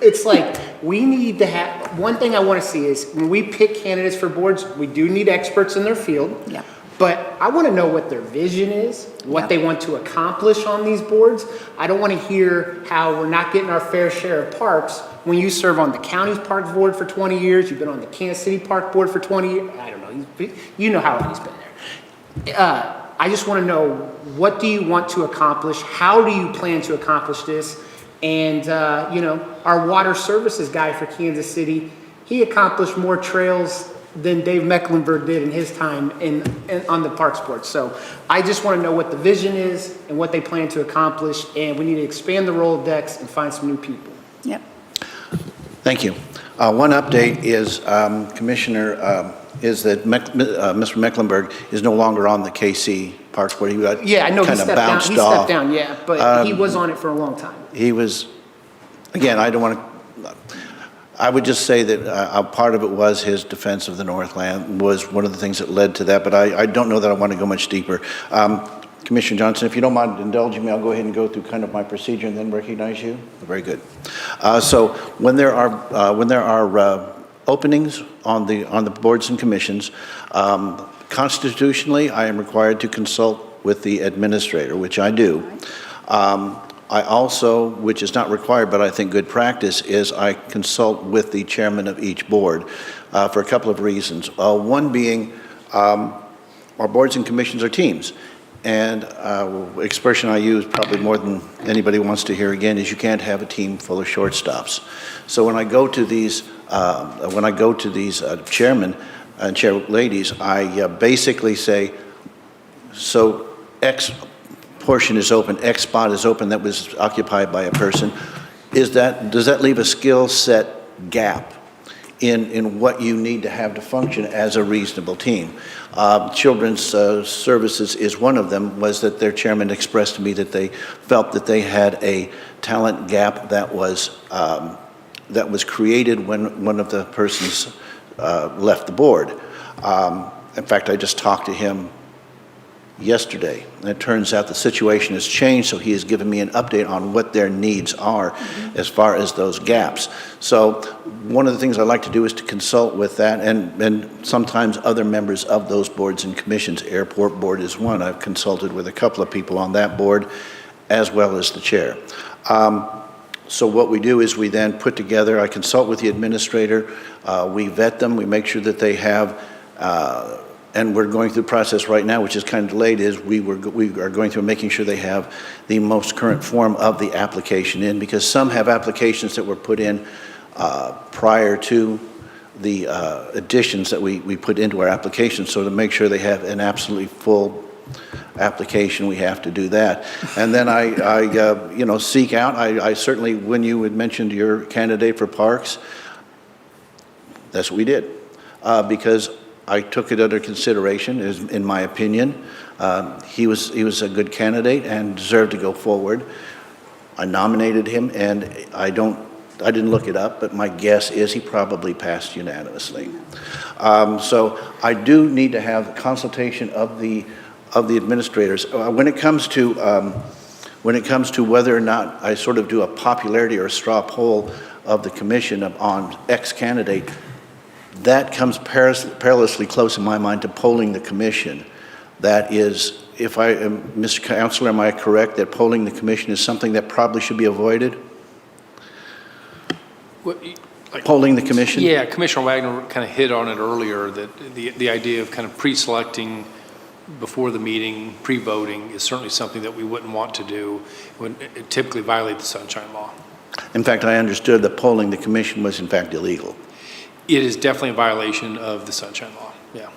It's like, we need to have, one thing I want to see is when we pick candidates for boards, we do need experts in their field.
Yeah.
But I want to know what their vision is, what they want to accomplish on these boards. I don't want to hear how we're not getting our fair share of parks when you serve on the county's park board for 20 years, you've been on the Kansas City Park Board for 20 years. I don't know, you know how long he's been there. I just want to know, what do you want to accomplish? How do you plan to accomplish this? And, our water services guy for Kansas City, he accomplished more trails than Dave Mecklenburg did in his time on the Parks Board. So I just want to know what the vision is and what they plan to accomplish, and we need to expand the Rolodex and find some new people.
Yep.
Thank you. One update is, Commissioner, is that Mr. Mecklenburg is no longer on the KC Parks Board. He got
I know
kind of bounced off.
He stepped down, yeah, but he was on it for a long time.
He was, again, I don't want to, I would just say that part of it was his defense of the Northland was one of the things that led to that, but I don't know that I want to go much deeper. Commissioner Johnson, if you don't mind indulging me, I'll go ahead and go through kind of my procedure and then recognize you. Very good. So when there are openings on the boards and commissions, constitutionally, I am required to consult with the administrator, which I do. I also, which is not required, but I think good practice, is I consult with the chairman of each board for a couple of reasons. One being, our boards and commissions are teams. And expression I use probably more than anybody wants to hear again is you can't have a team full of shortstops. So when I go to these when I go to these chairmen and chair ladies, I basically say, so X portion is open, X spot is open that was occupied by a person. Does that leave a skill set gap in what you need to have to function as a reasonable team? Children's Services is one of them, was that their chairman expressed to me that they felt that they had a talent gap that was created when one of the persons left the board. In fact, I just talked to him yesterday, and it turns out the situation has changed, so he has given me an update on what their needs are as far as those gaps. So one of the things I like to do is to consult with that, and sometimes other members of those boards and commissions. Airport Board is one. I've consulted with a couple of people on that board, as well as the chair. So what we do is we then put together, I consult with the administrator, we vet them, we make sure that they have, and we're going through the process right now, which is kind of delayed, is we are going through making sure they have the most current form of the application in, because some have applications that were put in prior to the additions that we put into our application. So to make sure they have an absolutely full application, we have to do that. And then I seek out, I certainly, when you had mentioned your candidate for Parks, that's what we did. Because I took it under consideration, in my opinion. He was a good candidate and deserved to go forward. I nominated him, and I didn't look it up, but my guess is he probably passed unanimously. So I do need to have consultation of the administrators. When it comes to whether or not I sort of do a popularity or a straw poll of the commission on X candidate, that comes perilously close in my mind to polling the commission. That is, if I am, Mr. Counselor, am I correct that polling the commission is something that probably should be avoided? Polling the commission?
Yeah, Commissioner Wagner kind of hit on it earlier, that the idea of kind of pre-selecting before the meeting, pre-voting, is certainly something that we wouldn't want to do. It would typically violate the Sunshine Law.
In fact, I understood that polling the commission was in fact illegal.
It is definitely a violation of the Sunshine Law, yeah.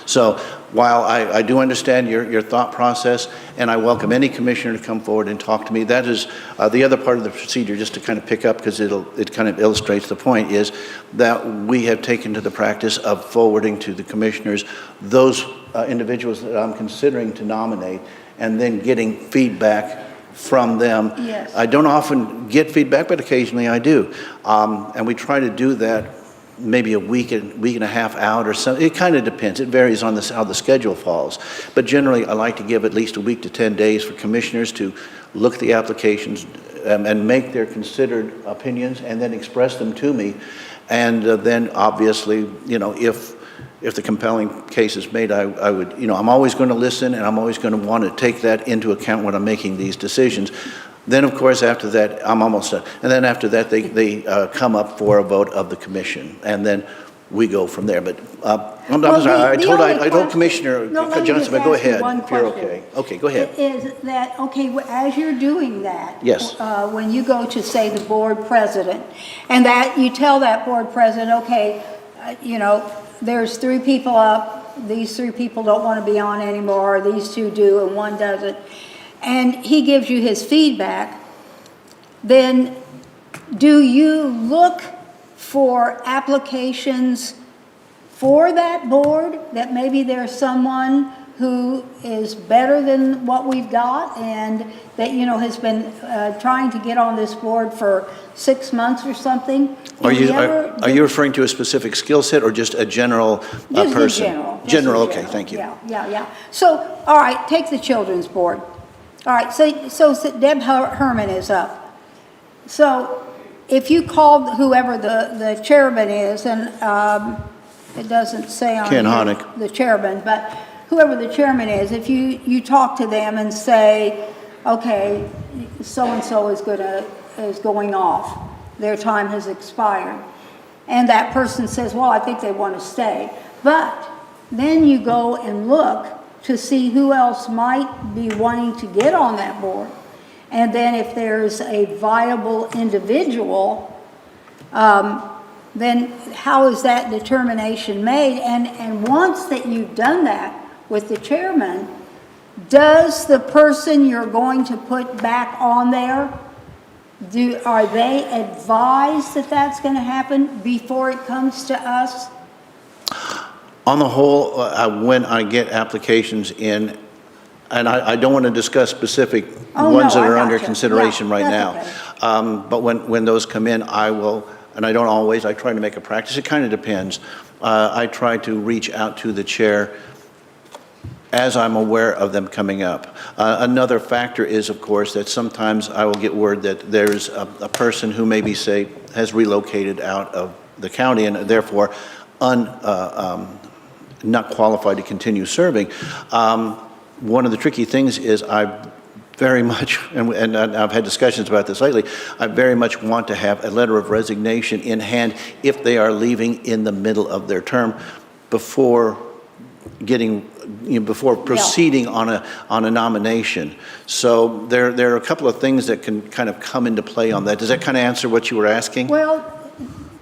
So while I do understand your thought process, and I welcome any commissioner to come forward and talk to me, that is the other part of the procedure, just to kind of pick up, because it kind of illustrates the point, is that we have taken to the practice of forwarding to the commissioners those individuals that I'm considering to nominate, and then getting feedback from them.
Yes.
I don't often get feedback, but occasionally I do. And we try to do that maybe a week and a half out or something. It kind of depends. It varies on how the schedule falls. But generally, I like to give at least a week to 10 days for commissioners to look at the applications and make their considered opinions and then express them to me. And then obviously, if the compelling case is made, I would, I'm always going to listen, and I'm always going to want to take that into account when I'm making these decisions. Then, of course, after that, I'm almost done. And then after that, they come up for a vote of the commission, and then we go from there. But I'm sorry, I told Commissioner Johnson, but go ahead if you're okay. Okay, go ahead.
Is that, okay, as you're doing that?
Yes.
When you go to, say, the board president, and that you tell that board president, okay, there's 3 people up, these 3 people don't want to be on anymore, these 2 do, and 1 doesn't. And he gives you his feedback, then do you look for applications for that board, that maybe there's someone who is better than what we've got, and that, has been trying to get on this board for 6 months or something?
Are you referring to a specific skill set or just a general
just
person?
General.
General, okay, thank you.
Yeah. So, all right, take the children's board. All right, so Deb Herman is up. So if you called whoever the chairman is, and it doesn't say on
Ken
here
Honick.
the chairman, but whoever the chairman is, if you talk to them and say, okay, so-and-so is going off, their time has expired, and that person says, well, I think they want to stay, but then you go and look to see who else might be wanting to get on that board. And then if there's a viable individual, then how is that determination made? And once that you've done that with the chairman, does the person you're going to put back on there, are they advised that that's going to happen before it comes to us?
On the whole, when I get applications in, and I don't want to discuss specific ones that are under consideration right now. But when those come in, I will, and I don't always, I try to make a practice. It kind of depends. I try to reach out to the chair as I'm aware of them coming up. Another factor is, of course, that sometimes I will get word that there's a person who maybe, say, has relocated out of the county and therefore not qualified to continue serving. One of the tricky things is I very much, and I've had discussions about this lately, I very much want to have a letter of resignation in hand if they are leaving in the middle of their term before proceeding on a nomination. So there are a couple of things that can kind of come into play on that. Does that kind of answer what you were asking?
Well,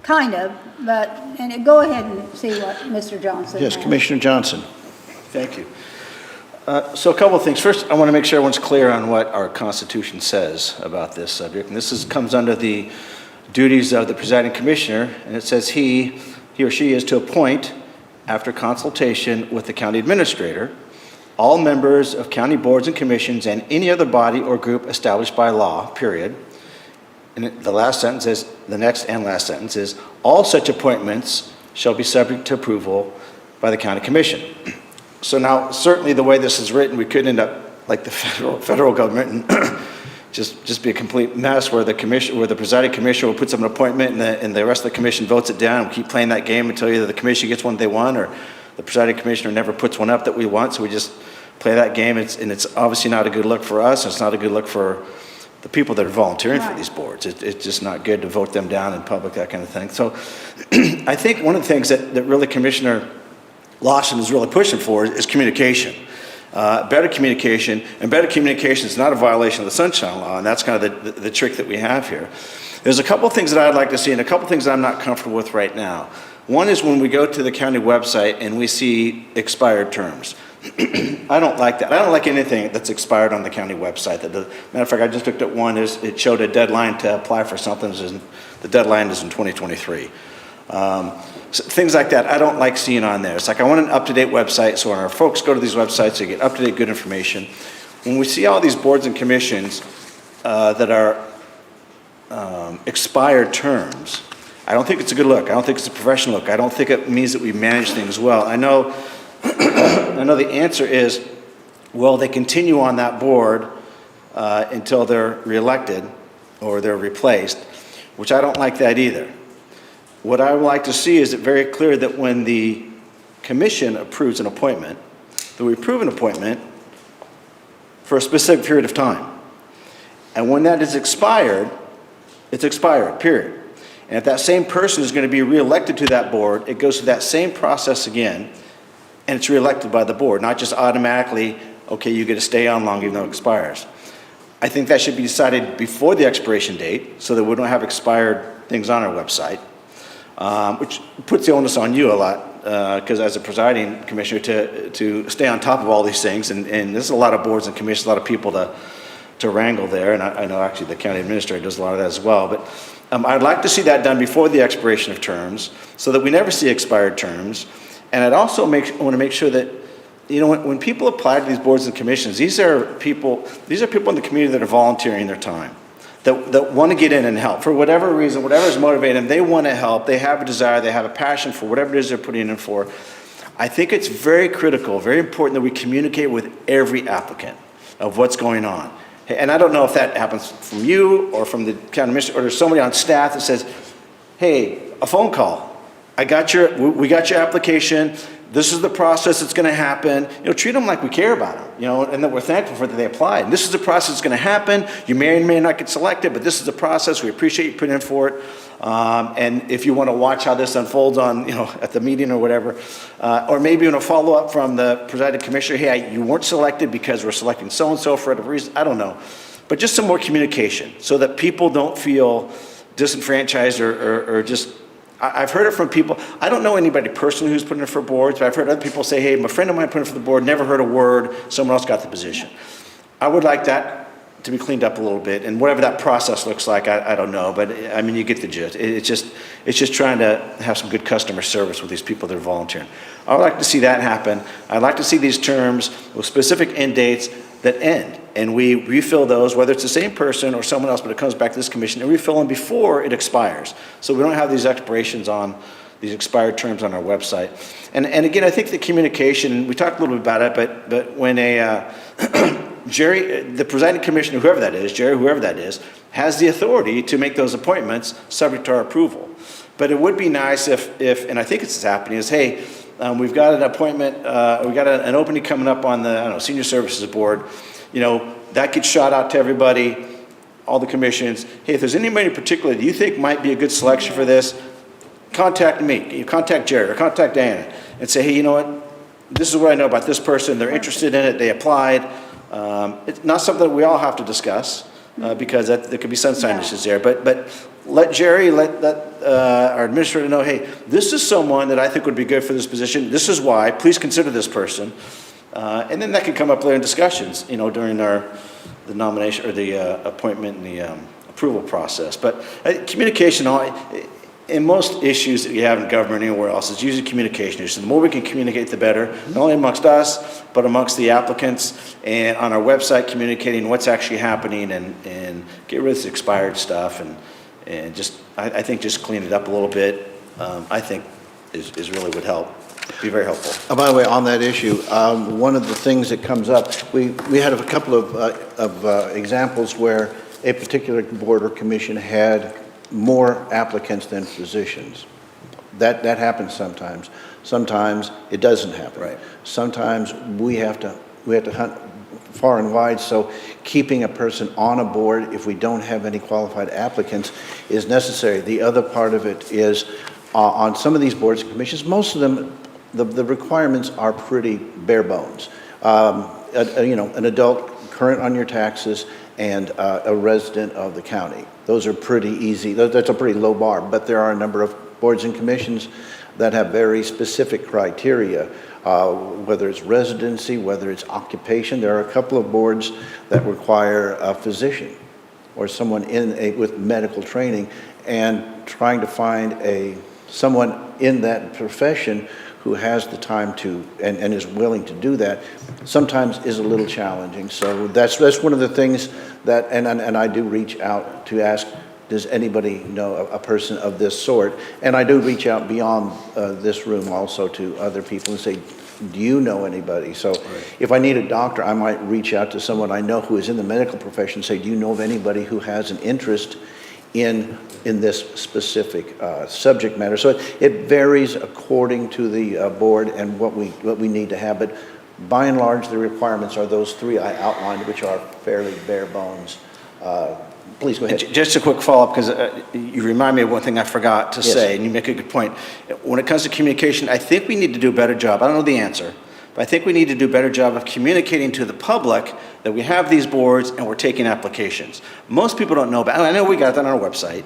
kind of, but, and go ahead and see what Mr. Johnson
Yes,
has.
Commissioner Johnson.
Thank you. So a couple of things. First, I want to make sure everyone's clear on what our Constitution says about this subject. And this comes under the duties of the presiding commissioner, and it says he or she is to appoint, after consultation with the county administrator, all members of county boards and commissions and any other body or group established by law, period. And the last sentence is, the next and last sentence is, all such appointments shall be subject to approval by the county commission. So now, certainly the way this is written, we could end up like the federal government and just be a complete mess where the presiding commissioner will put some appointment and the rest of the commission votes it down. We keep playing that game until either the commission gets one they want or the presiding commissioner never puts one up that we want. So we just play that game. And it's obviously not a good look for us. It's not a good look for the people that are volunteering for these boards. It's just not good to vote them down in public, that kind of thing. So I think one of the things that really Commissioner Lawson is really pushing for is communication. Better communication, and better communication is not a violation of the Sunshine Law, and that's kind of the trick that we have here. There's a couple of things that I'd like to see, and a couple of things that I'm not comfortable with right now. One is when we go to the county website and we see expired terms. I don't like that. I don't like anything that's expired on the county website. Matter of fact, I just looked at one, it showed a deadline to apply for something, the deadline is in 2023. So things like that, I don't like seeing on there. It's like I want an up-to-date website, so when our folks go to these websites, they get up-to-date, good information. When we see all these boards and commissions that are expired terms, I don't think it's a good look. I don't think it's a professional look. I don't think it means that we manage things well. I know the answer is, well, they continue on that board until they're reelected or they're replaced, which I don't like that either. What I would like to see is it very clear that when the commission approves an appointment, that we approve an appointment for a specific period of time. And when that is expired, it's expired, period. And if that same person is going to be reelected to that board, it goes through that same process again, and it's reelected by the board, not just automatically, okay, you get to stay on long even though it expires. I think that should be decided before the expiration date so that we don't have expired things on our website. Which puts the onus on you a lot, because as a presiding commissioner to stay on top of all these things, and there's a lot of boards and commissions, a lot of people to wrangle there, and I know actually the county administrator does a lot of that as well, but I'd like to see that done before the expiration of terms so that we never see expired terms, and I'd also want to make sure that, you know, when people apply to these boards and commissions, these are people in the community that are volunteering their time. That want to get in and help for whatever reason, whatever is motivating them, they want to help, they have a desire, they have a passion for whatever it is they're putting in for. I think it's very critical, very important that we communicate with every applicant of what's going on. And I don't know if that happens from you or from the county administrator, or there's somebody on staff that says, hey, a phone call. We got your application. This is the process that's going to happen. You know, treat them like we care about them, you know, and that we're thankful for that they applied. And this is the process that's going to happen. You may or may not get selected, but this is the process. We appreciate you putting in for it. And if you want to watch how this unfolds on, you know, at the meeting or whatever, or maybe you want to follow up from the presiding commissioner, hey, you weren't selected because we're selecting so-and-so for whatever reason. I don't know. But just some more communication so that people don't feel disenfranchised or just I've heard it from people. I don't know anybody personally who's putting it for boards, but I've heard other people say, hey, my friend of mine put it for the board, never heard a word, someone else got the position. I would like that to be cleaned up a little bit, and whatever that process looks like, I don't know, but I mean, you get the gist. It's just trying to have some good customer service with these people that are volunteering. I would like to see that happen. I'd like to see these terms with specific end dates that end, and we refill those, whether it's the same person or someone else, but it comes back to this commission, and refill them before it expires. So we don't have these expirations on, these expired terms on our website. And again, I think the communication, we talked a little bit about it, but when Jerry, the presiding commissioner, whoever that is, Jerry, whoever that is, has the authority to make those appointments subject to our approval. But it would be nice if and I think it's happening, is, hey, we've got an appointment, we got an opening coming up on the, I don't know, Senior Services Board. You know, that gets shot out to everybody, all the commissions. Hey, if there's anybody in particular that you think might be a good selection for this, contact me, you contact Jerry or contact Diana and say, hey, you know what, this is what I know about this person, they're interested in it, they applied. It's not something that we all have to discuss because there could be sunshine issues there, but let Jerry, let our administrator know, hey, this is someone that I think would be good for this position, this is why, please consider this person. And then that can come up later in discussions, you know, during the nomination or the appointment and the approval process. But communication, in most issues that you have in government anywhere else, it's usually communication issues. The more we can communicate, the better, not only amongst us, but amongst the applicants, and on our website communicating what's actually happening, and get rid of this expired stuff, and just, I think just clean it up a little bit, I think is really would help, be very helpful.
By the way, on that issue, one of the things that comes up, we had a couple of examples where a particular board or commission had more applicants than positions. That happens sometimes. Sometimes it doesn't happen.
Right.
Sometimes we have to hunt far and wide, so keeping a person on a board if we don't have any qualified applicants is necessary. The other part of it is on some of these boards and commissions, most of them, the requirements are pretty bare bones. You know, an adult current on your taxes and a resident of the county. Those are pretty easy. That's a pretty low bar, but there are a number of boards and commissions that have very specific criteria, whether it's residency, whether it's occupation. There are a couple of boards that require a physician or someone with medical training, and trying to find someone in that profession who has the time to and is willing to do that sometimes is a little challenging. So that's one of the things that, and I do reach out to ask, does anybody know a person of this sort? And I do reach out beyond this room also to other people and say, do you know anybody? So if I need a doctor, I might reach out to someone I know who is in the medical profession and say, do you know of anybody who has an interest in this specific subject matter? So it varies according to the board and what we need to have, but by and large, the requirements are those three I outlined, which are fairly bare bones. Please go ahead.
Just a quick follow-up, because you remind me of one thing I forgot to say, and you make a good point. When it comes to communication, I think we need to do a better job. I don't know the answer, but I think we need to do a better job of communicating to the public that we have these boards and we're taking applications. Most people don't know about it. I know we got that on our website.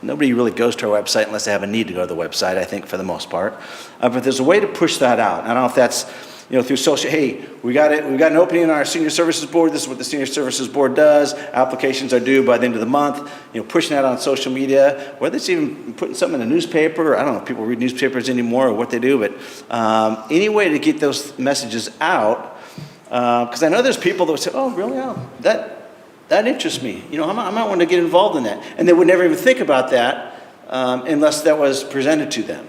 Nobody really goes to our website unless they have a need to go to the website, I think, for the most part. But there's a way to push that out. I don't know if that's, you know, through social, hey, we got an opening in our Senior Services Board. This is what the Senior Services Board does. Applications are due by the end of the month. You know, pushing that on social media, whether it's even putting something in a newspaper. I don't know if people read newspapers anymore or what they do, but any way to get those messages out, because I know there's people that would say, oh, really? Oh, that interests me. You know, I might want to get involved in that. And they would never even think about that unless that was presented to them.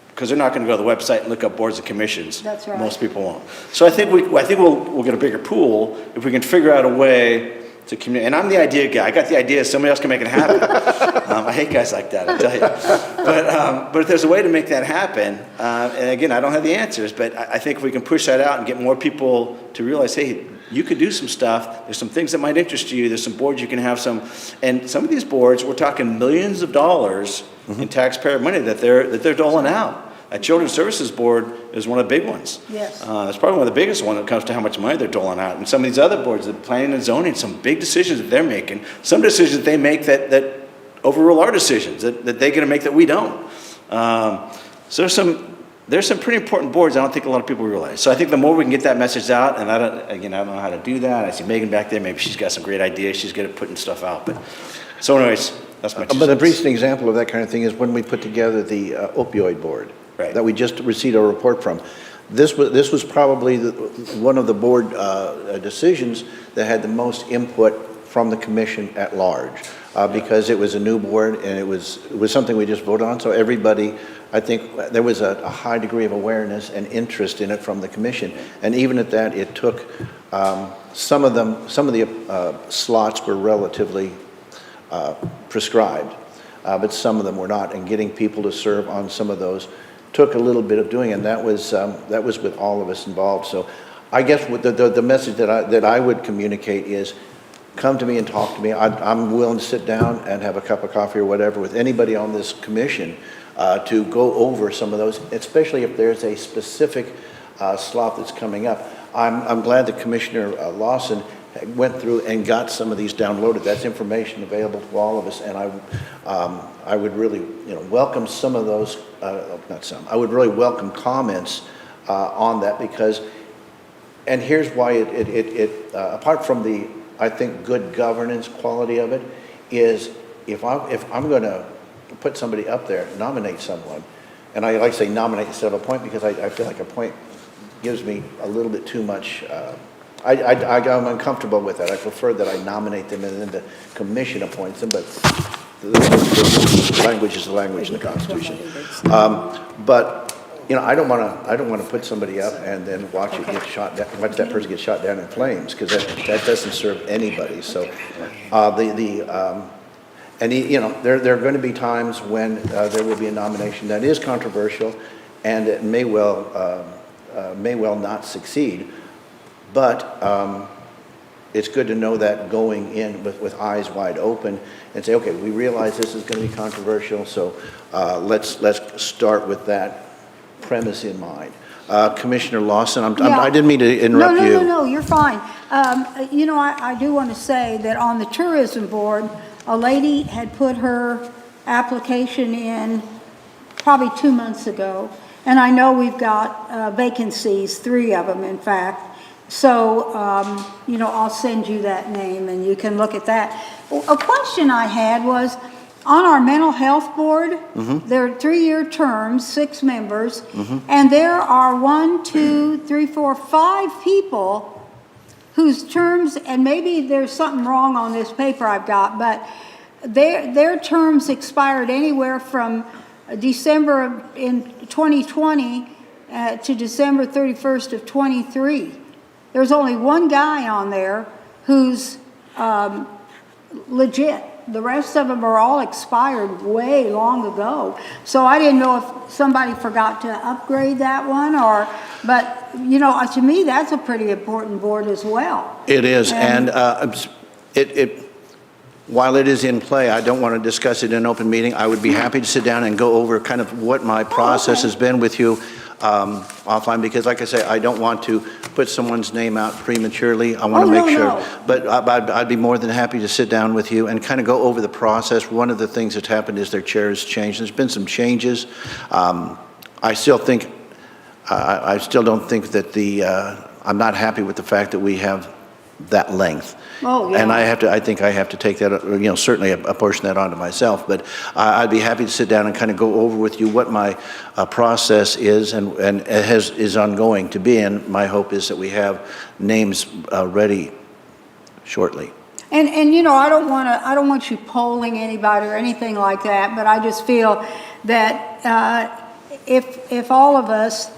Because they're not going to go to the website and look up boards and commissions.
That's right.
Most people won't. So I think we'll get a bigger pool if we can figure out a way to communicate. And I'm the idea guy. I got the idea. Somebody else can make it happen. I hate guys like that, I tell you. But if there's a way to make that happen, and again, I don't have the answers, but I think if we can push that out and get more people to realize, hey, you could do some stuff. There's some things that might interest you. There's some boards you can have some. And some of these boards, we're talking millions of dollars in taxpayer money that they're doling out. A Children's Services Board is one of the big ones.
Yes.
It's probably one of the biggest ones when it comes to how much money they're doling out. And some of these other boards, the planning and zoning, some big decisions that they're making, some decisions they make that overrule our decisions that they're going to make that we don't. So there's some pretty important boards I don't think a lot of people realize. So I think the more we can get that message out, and I don't know how to do that. I see Megan back there. Maybe she's got some great ideas. She's good at putting stuff out. But so anyways, that's my 2
But a
cents.
recent example of that kind of thing is when we put together the opioid board that we just received a report from. This was probably one of the board decisions that had the most input from the commission at large because it was a new board and it was something we just voted on. So everybody, I think there was a high degree of awareness and interest in it from the commission. And even at that, it took some of the slots were relatively prescribed, but some of them were not. And getting people to serve on some of those took a little bit of doing, and that was with all of us involved. So I guess what the message that I would communicate is, come to me and talk to me. I'm willing to sit down and have a cup of coffee or whatever with anybody on this commission to go over some of those, especially if there's a specific slot that's coming up. I'm glad that Commissioner Lawson went through and got some of these downloaded. That's information available to all of us, and I would really, welcome some of those. Not some. I would really welcome comments on that because, and here's why it apart from the, I think, good governance quality of it, is if I'm going to put somebody up there, nominate someone, and I like to say nominate instead of appoint because I feel like appoint gives me a little bit too much. I'm uncomfortable with that. I prefer that I nominate them and then the commission appoints them, but the language is the language in the Constitution. But I don't want to put somebody up and then watch it get shot down, watch that person get shot down in flames because that doesn't serve anybody. So there are going to be times when there will be a nomination that is controversial, and it may well not succeed. But it's good to know that going in with eyes wide open and say, okay, we realize this is going to be controversial, so let's start with that premise in mind. Commissioner Lawson, I didn't mean to interrupt you.
No, you're fine. I do want to say that on the tourism board, a lady had put her application in probably 2 months ago, and I know we've got vacancies, 3 of them, in fact. So, I'll send you that name and you can look at that. A question I had was, on our mental health board, there are 3-year terms, 6 members, and there are 5 people whose terms, and maybe there's something wrong on this paper I've got, but their terms expired anywhere from December in 2020 to December 31st of 23. There's only 1 guy on there who's legit. The rest of them are all expired way long ago. So I didn't know if somebody forgot to upgrade that one but to me, that's a pretty important board as well.
It is, and while it is in play, I don't want to discuss it in an open meeting. I would be happy to sit down and go over kind of what my process has been with you offline, because like I say, I don't want to put someone's name out prematurely. I want to make sure. No. But I'd be more than happy to sit down with you and kind of go over the process. One of the things that's happened is their chair has changed. There's been some changes. I still don't think that I'm not happy with the fact that we have that length.
Oh, yeah.
And I think I have to take that, certainly apportion that onto myself. But I'd be happy to sit down and kind of go over with you what my process is and is ongoing to be. And my hope is that we have names ready shortly.
And I don't want you polling anybody or anything like that, but I just feel that if all of us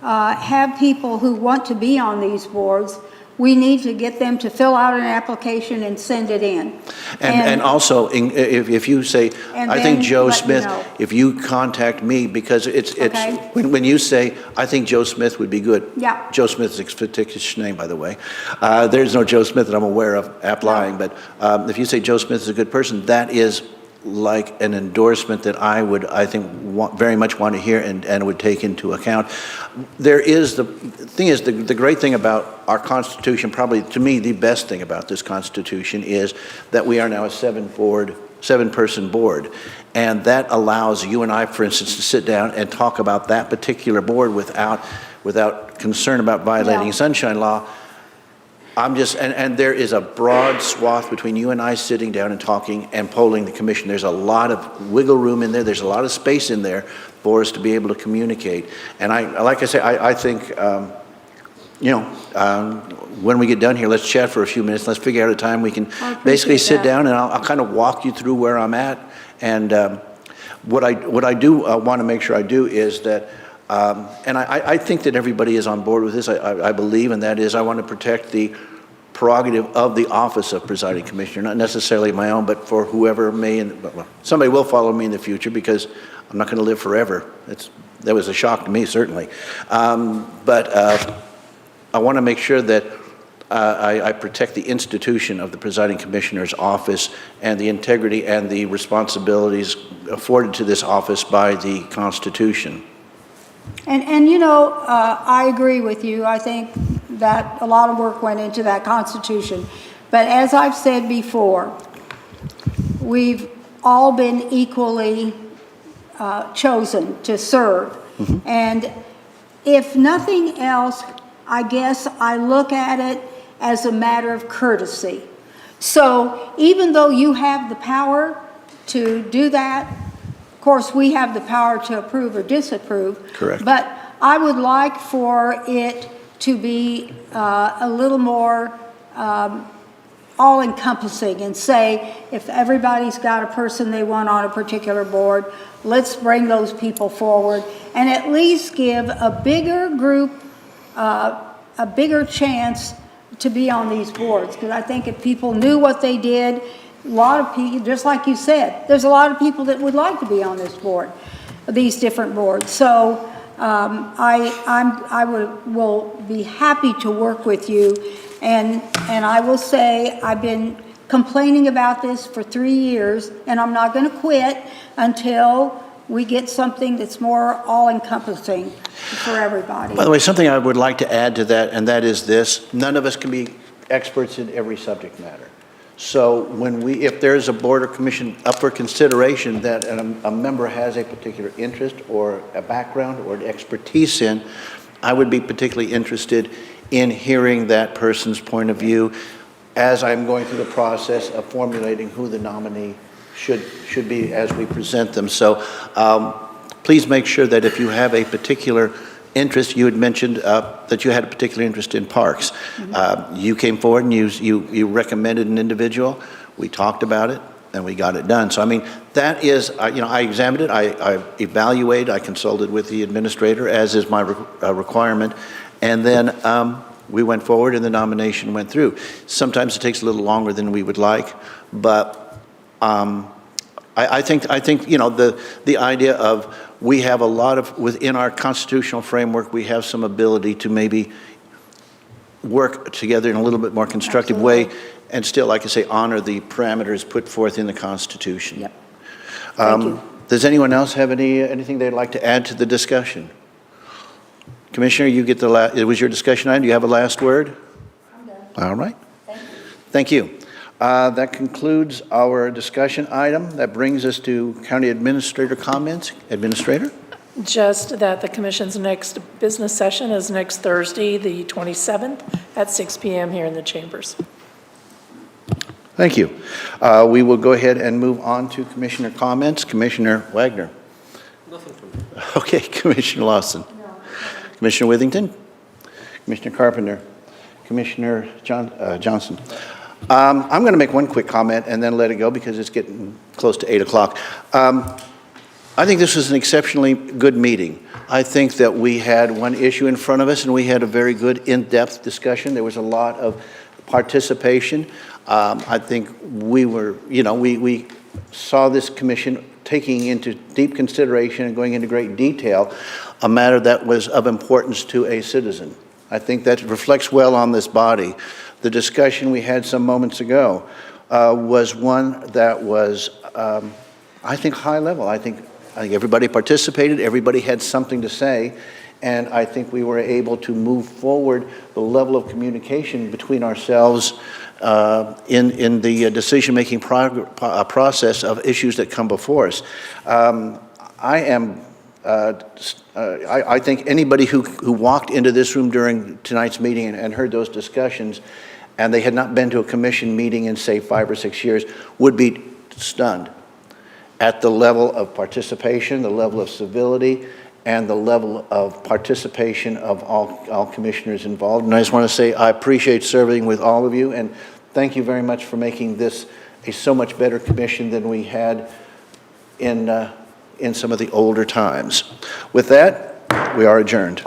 have people who want to be on these boards, we need to get them to fill out an application and send it in.
And also, if you say, I think Joe Smith, if you contact me, because it's when you say, I think Joe Smith would be good.
Yeah.
Joe Smith is a fictitious name, by the way. There's no Joe Smith that I'm aware of applying, but if you say Joe Smith is a good person, that is like an endorsement that I think, very much want to hear and would take into account. The great thing about our Constitution, probably to me, the best thing about this Constitution is that we are now a seven-person board. And that allows you and I, for instance, to sit down and talk about that particular board without concern about violating sunshine law. And there is a broad swath between you and I sitting down and talking and polling the commission. There's a lot of wiggle room in there. There's a lot of space in there for us to be able to communicate. And like I say, I think, when we get done here, let's chat for a few minutes. Let's figure out a time we can basically sit down, and I'll kind of walk you through where I'm at. And what I do want to make sure I do is that, and I think that everybody is on board with this, I believe, and that is I want to protect the prerogative of the office of presiding commissioner, not necessarily my own, but for whoever may, somebody will follow me in the future, because I'm not going to live forever. That was a shock to me, certainly. But I want to make sure that I protect the institution of the presiding commissioner's office and the integrity and the responsibilities afforded to this office by the Constitution.
And I agree with you. I think that a lot of work went into that Constitution. But as I've said before, we've all been equally chosen to serve. Mm-hmm. And if nothing else, I guess I look at it as a matter of courtesy. So even though you have the power to do that, of course, we have the power to approve or disapprove.
Correct.
But I would like for it to be a little more all-encompassing and say, if everybody's got a person they want on a particular board, let's bring those people forward and at least give a bigger group a bigger chance to be on these boards. Because I think if people knew what they did, a lot of people, just like you said, there's a lot of people that would like to be on this board, these different boards. So I will be happy to work with you. And I will say I've been complaining about this for 3 years, and I'm not going to quit until we get something that's more all-encompassing for everybody.
By the way, something I would like to add to that, and that is this: none of us can be experts in every subject matter. So if there's a board or commission up for consideration that a member has a particular interest or a background or an expertise in, I would be particularly interested in hearing that person's point of view as I'm going through the process of formulating who the nominee should be as we present them. So please make sure that if you have a particular interest, you had mentioned that you had a particular interest in parks. Mm-hmm. You came forward and you recommended an individual. We talked about it and we got it done. So I mean, that is, I examined it, I evaluated, I consulted with the administrator, as is my requirement, and then we went forward and the nomination went through. Sometimes it takes a little longer than we would like, but I think the idea of we have a lot of, within our constitutional framework, we have some ability to maybe work together in a little bit more constructive way and still, like I say, honor the parameters put forth in the Constitution.
Yep. Thank you.
Does anyone else have anything they'd like to add to the discussion? Commissioner, you get it was your discussion item. Do you have a last word?
I'm done.
All right.
Thank you.
Thank you. That concludes our discussion item. That brings us to County Administrator comments. Administrator?
Just that the commission's next business session is next Thursday, the 27th, at 6 p.m. here in the chambers.
Thank you. We will go ahead and move on to Commissioner comments. Commissioner Wagner.
Nothing from me.
Okay, Commissioner Lawson.
No.
Commissioner Withington. Commissioner Carpenter. Commissioner Johnson. I'm going to make one quick comment and then let it go because it's getting close to 8 o'clock. I think this was an exceptionally good meeting. I think that we had one issue in front of us and we had a very good in-depth discussion. There was a lot of participation. I think we saw this commission taking into deep consideration and going into great detail a matter that was of importance to a citizen. I think that reflects well on this body. The discussion we had some moments ago was one that was I think, high level. I think everybody participated, everybody had something to say, and I think we were able to move forward the level of communication between ourselves in the decision-making process of issues that come before us. I think anybody who walked into this room during tonight's meeting and heard those discussions, and they had not been to a commission meeting in, say, 5 or 6 years, would be stunned at the level of participation, the level of civility, and the level of participation of all commissioners involved. And I just want to say I appreciate serving with all of you, and thank you very much for making this a so much better commission than we had in some of the older times. With that, we are adjourned.